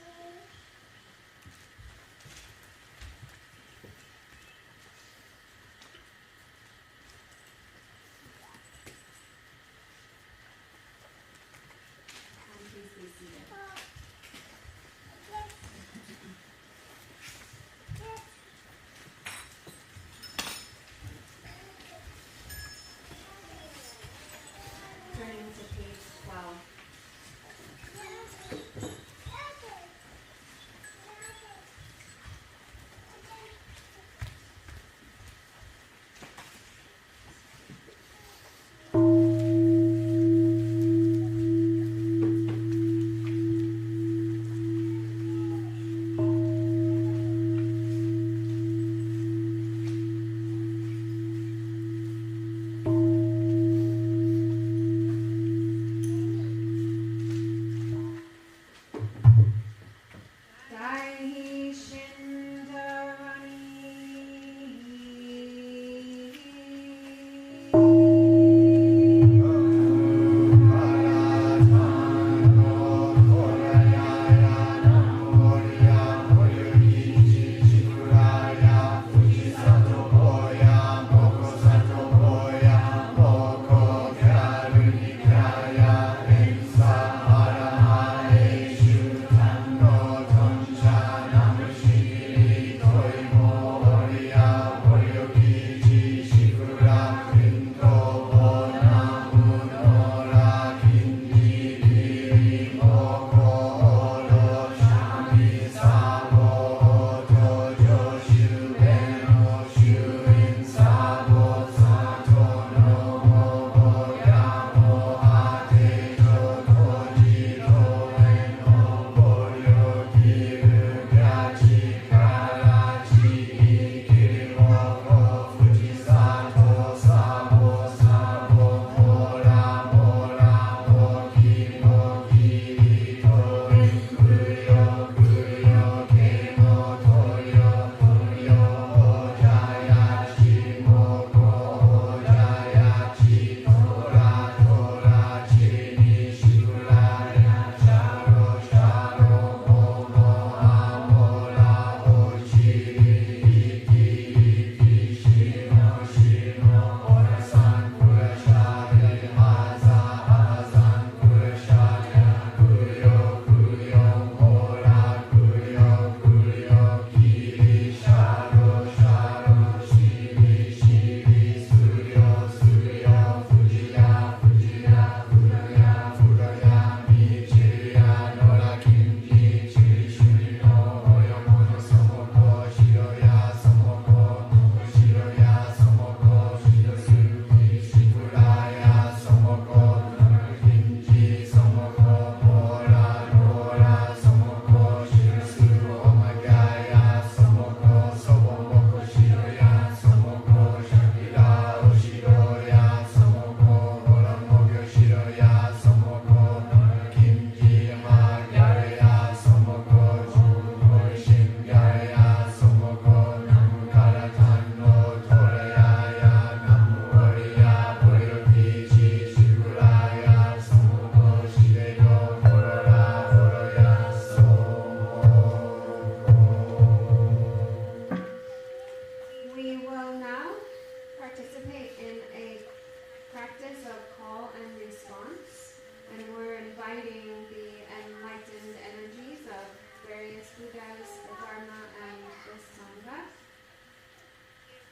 Please be seated. Turning to page 12.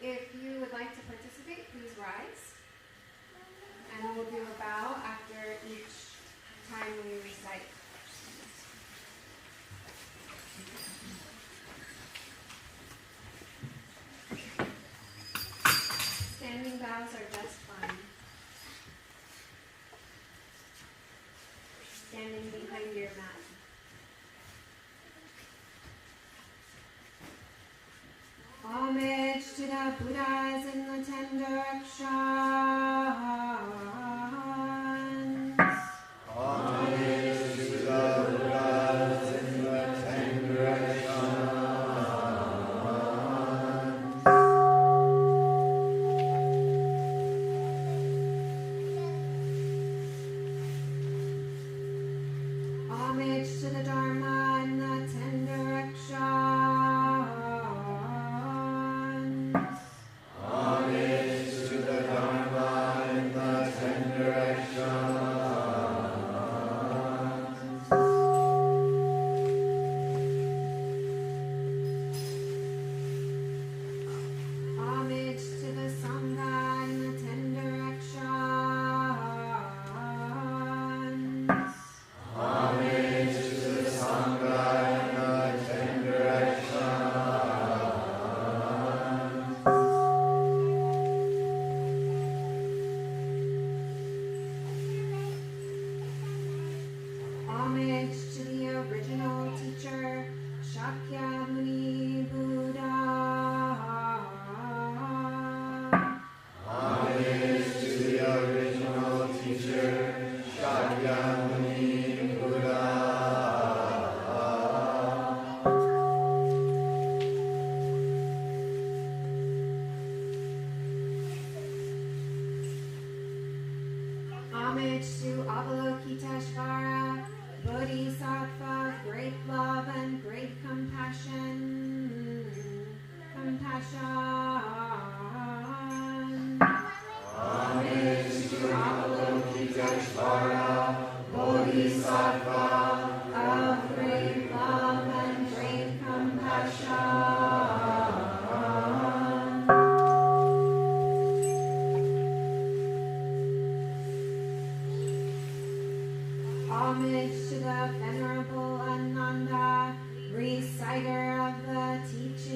If you would like to participate, please rise. And we'll do a bow after each time we recite. Standing bows are just fine. Standing behind your mat. Homage to the Buddhas in the 10 directions. Homage to the Buddhas in the 10 directions. Homage to the Dharma Shakyamuni Buddha. Homage to the original teacher, Shakyamuni Buddha. Homage to Avalokiteshvara, Bodhisattva, great love and great compassion. Homage to Avalokiteshvara, Bodhisattva, Of great love and great compassion. Homage to the Venerable Ananda, reciter of the teachings.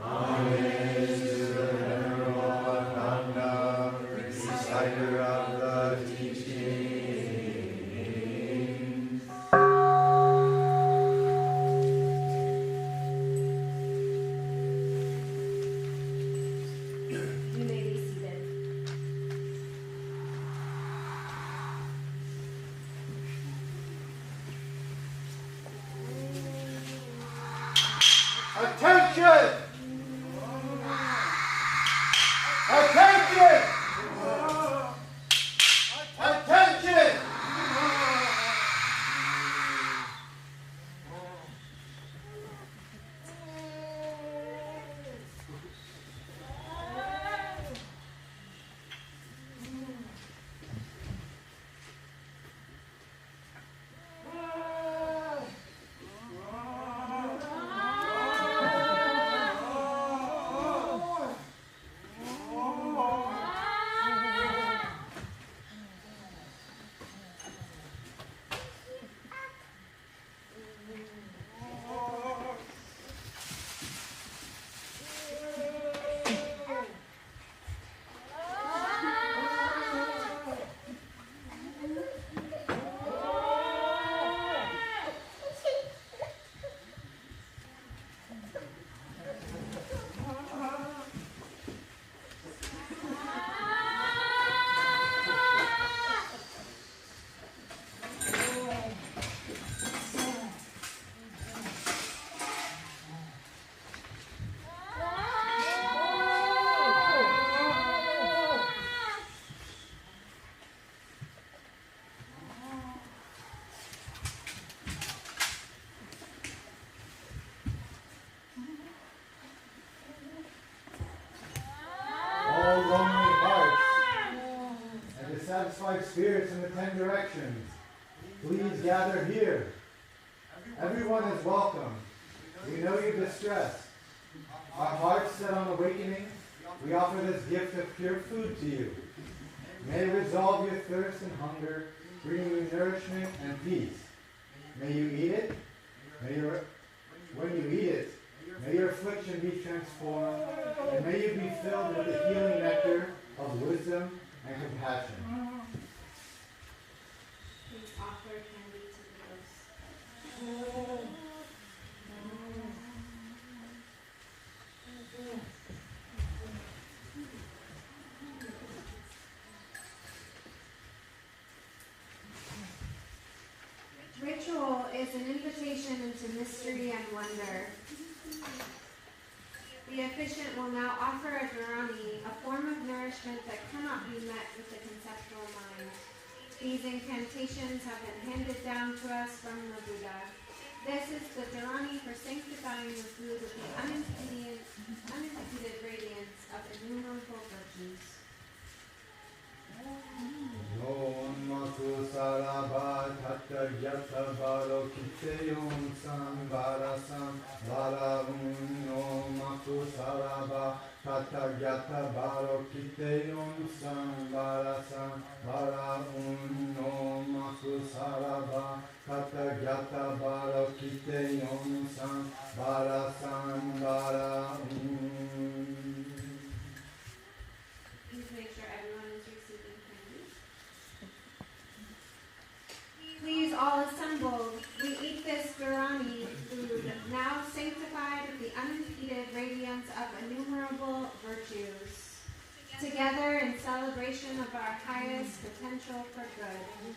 Homage to the Venerable Ananda, reciter of the teachings. You may be seated. Attention! Attention! Attention! All lonely hearts and dissatisfied spirits in the 10 directions, please gather here. Everyone is welcome. We know your distress. Our hearts set on awakening, we offer this gift of pure food to you. May it resolve your thirst and hunger, bring you nourishment and peace. May you eat it. When you eat it, may your affliction be transformed, and may you be filled with the healing nectar of wisdom and compassion. Please offer candy to the ghost. Ritual is an invitation into mystery and wonder. The officiant will now offer a dharani, a form of nourishment that cannot be met with the conceptual mind. These incantations have been handed down to us from the Buddha. This is the dharani for sanctifying the food with the unimpeded radiance of innumerable virtues. Om Maku Sarabha Tata Yata Baro Kiteyon Sambara Sambara Om Maku Sarabha Tata Yata Baro Kiteyon Sambara Sambara Om Maku Sarabha Tata Yata Baro Kiteyon Sambara Sambara Please make sure everyone is receiving candy. Please Please all assembled, we eat this Gurani food, now sanctified with the unimpeded radiance of innumerable virtues. Together in celebration of our highest potential for good.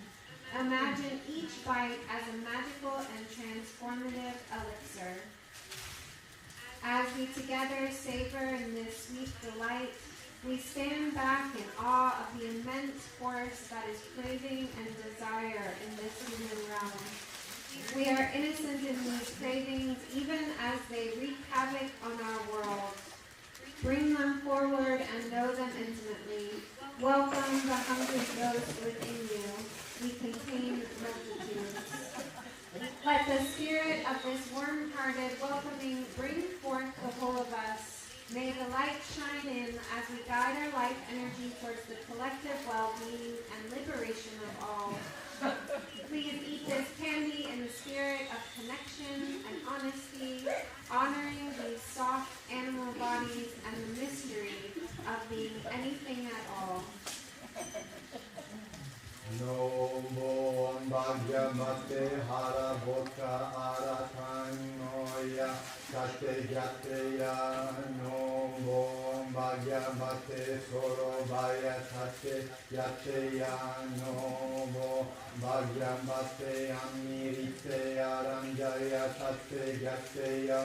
Imagine each bite as a magical and transformative elixir. As we together savor in this sweet delight, we stand back in awe of the immense force that is craving and desire in this human realm. We are innocent in these cravings even as they wreak havoc on our world. Bring them forward and know them intimately. Welcome the hungry ghost within you. We contain multitudes. Let the spirit of this warm-hearted welcoming bring forth the whole of us. May the light shine in as we guide our life energy towards the collective well-being and liberation of all. Please eat this candy in the spirit of connection and honesty, honoring these soft animal bodies and the mystery of being anything at all. Nomo Bhagavate Harabhota Aratanoya Kate Yateya Nomo Bhagavate Sorobaya Kate Yateya Nomo Bhagavate Amirite Aranjaya Kate Yateya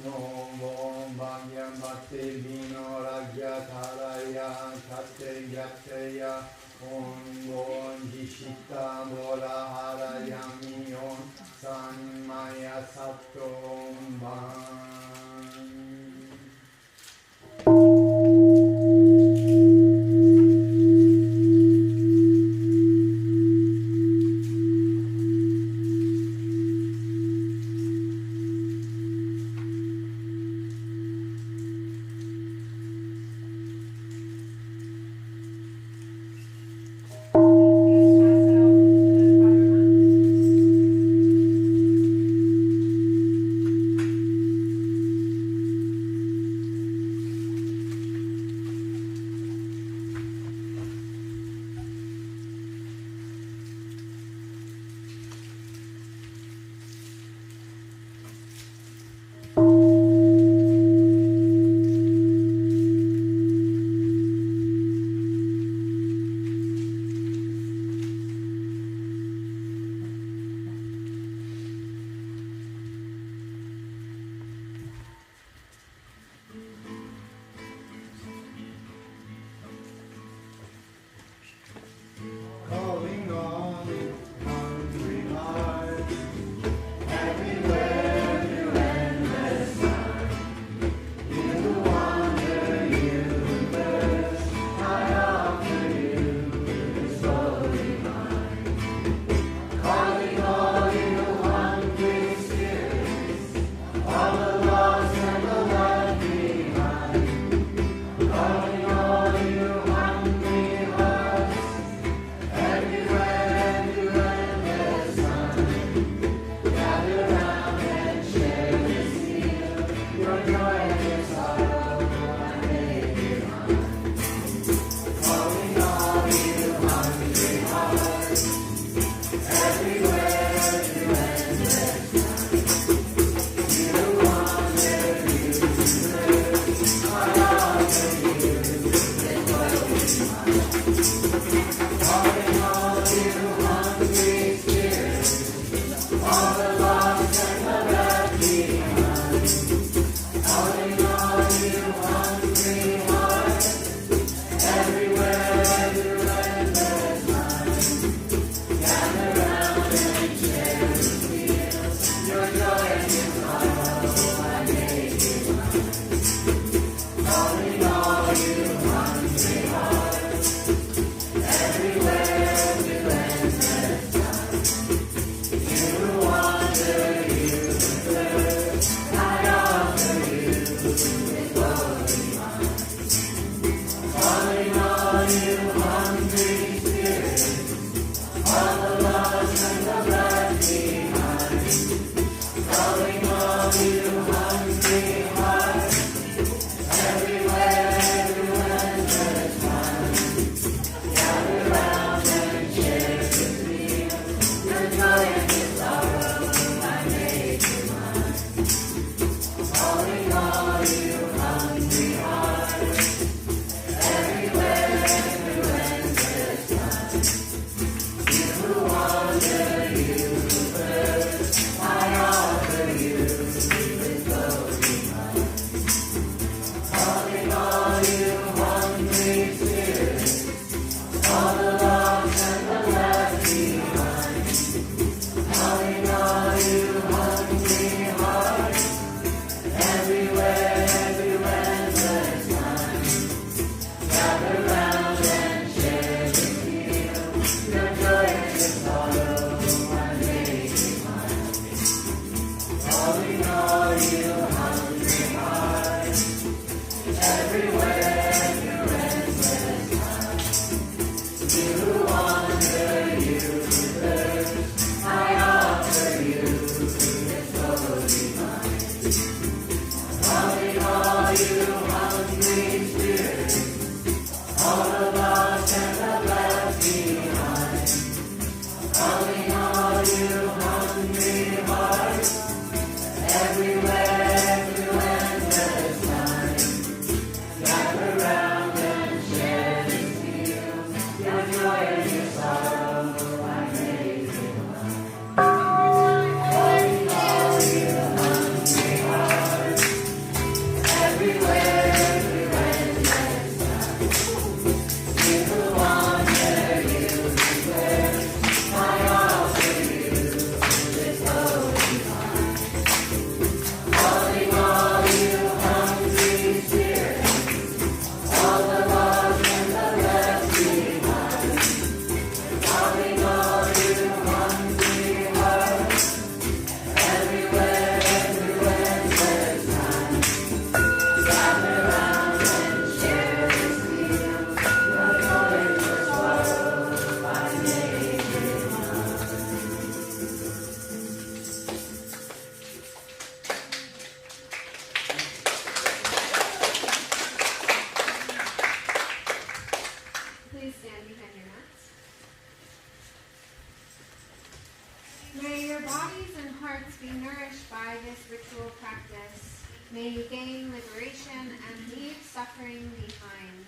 Nomo Bhagavate Vinoragya Taraya Kate Yateya Ongon Jishita Bola Harayamion Sanmaya Satom Ban. May your bodies and hearts be nourished by this ritual practice. May you gain liberation and leave suffering behind.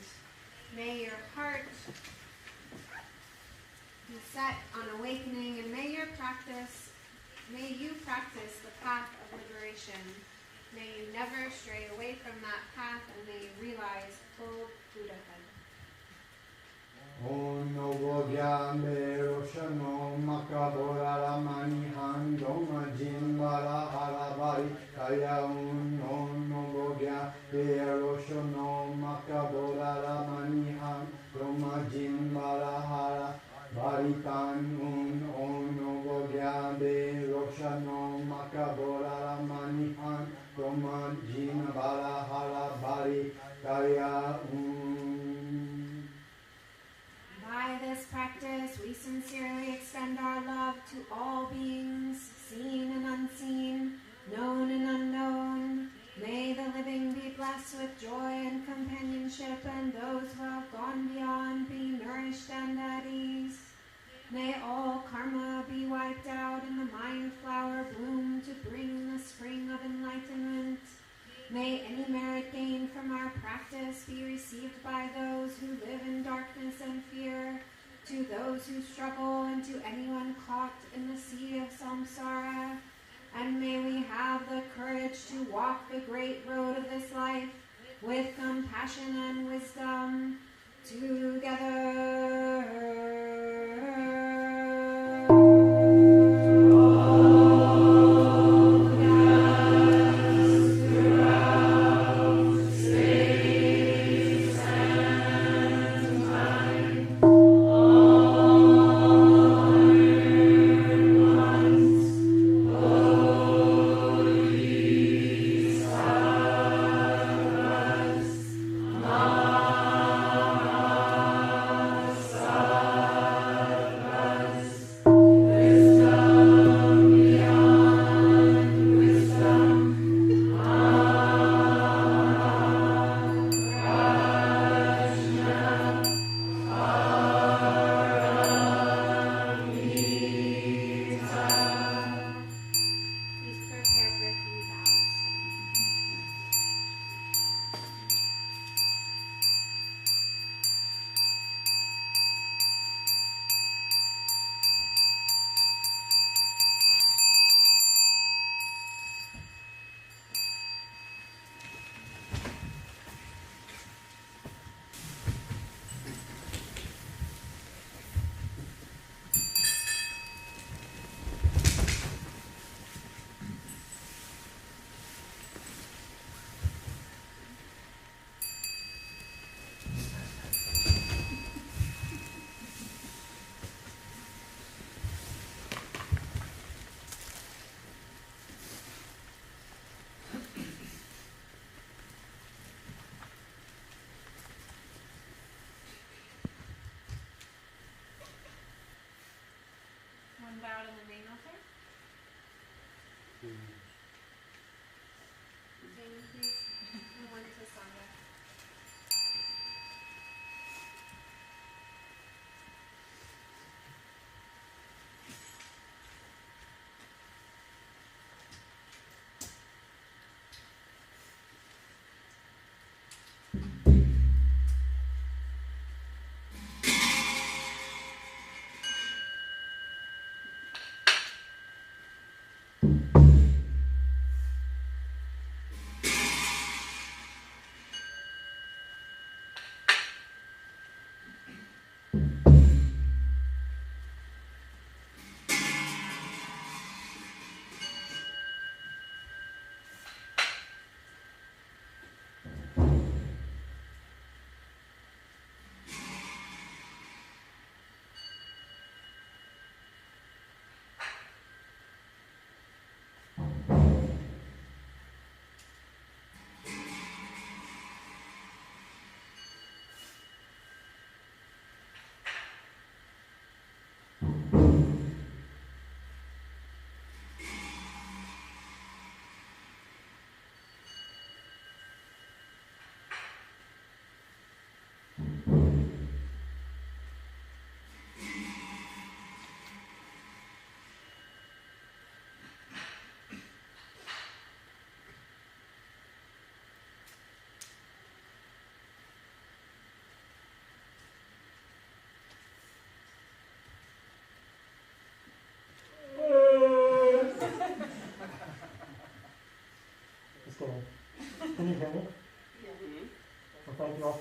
May your heart be set on awakening, and may you practice the path of liberation. May you never stray away from that path, and may you realize full Buddhahood. Om Nobo Gyambe Roshano Makabora Manihan Doma Jimbara Harabari Kaya Om Nobo Gyambe Roshano Makabora Manihan Doma Jimbara Harabari Kan Om Nobo Gyambe Roshano Makabora Manihan Doma Jimbara Harabari Kaya By this practice, we sincerely extend our love to all beings, seen and unseen, known and unknown. May the living be blessed with joy and companionship, and those who have gone beyond be nourished and at ease. May all karma be wiped out and the mind flower bloom to bring the spring of enlightenment. May any merit gained from our practice be received by those who live in darkness and fear, to those who struggle, and to anyone caught in the sea of samsara. And may we have the courage to walk the great road of this life with compassion and wisdom together. One bow to the main altar. Jamie, please. And one to Sangha.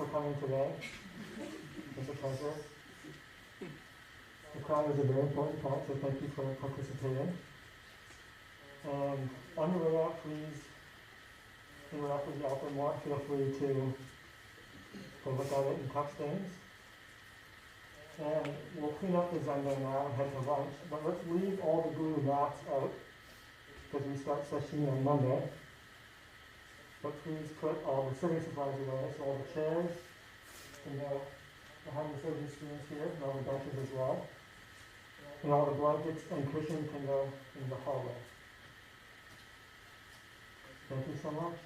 for coming today. It's a pleasure. The crowd is a very important part, so thank you for participating. And on your way out, please interact with the altar more. Feel free to go look at it and touch things. And we'll clean up the Zendo now and head to lunch. But let's leave all the guru mats out because we start session on Monday. But please put all the sitting supplies away, so all the chairs can go behind the surgeon screens here, and all the benches as well. And all the blankets and cushions can go in the hallway. Thank you so much.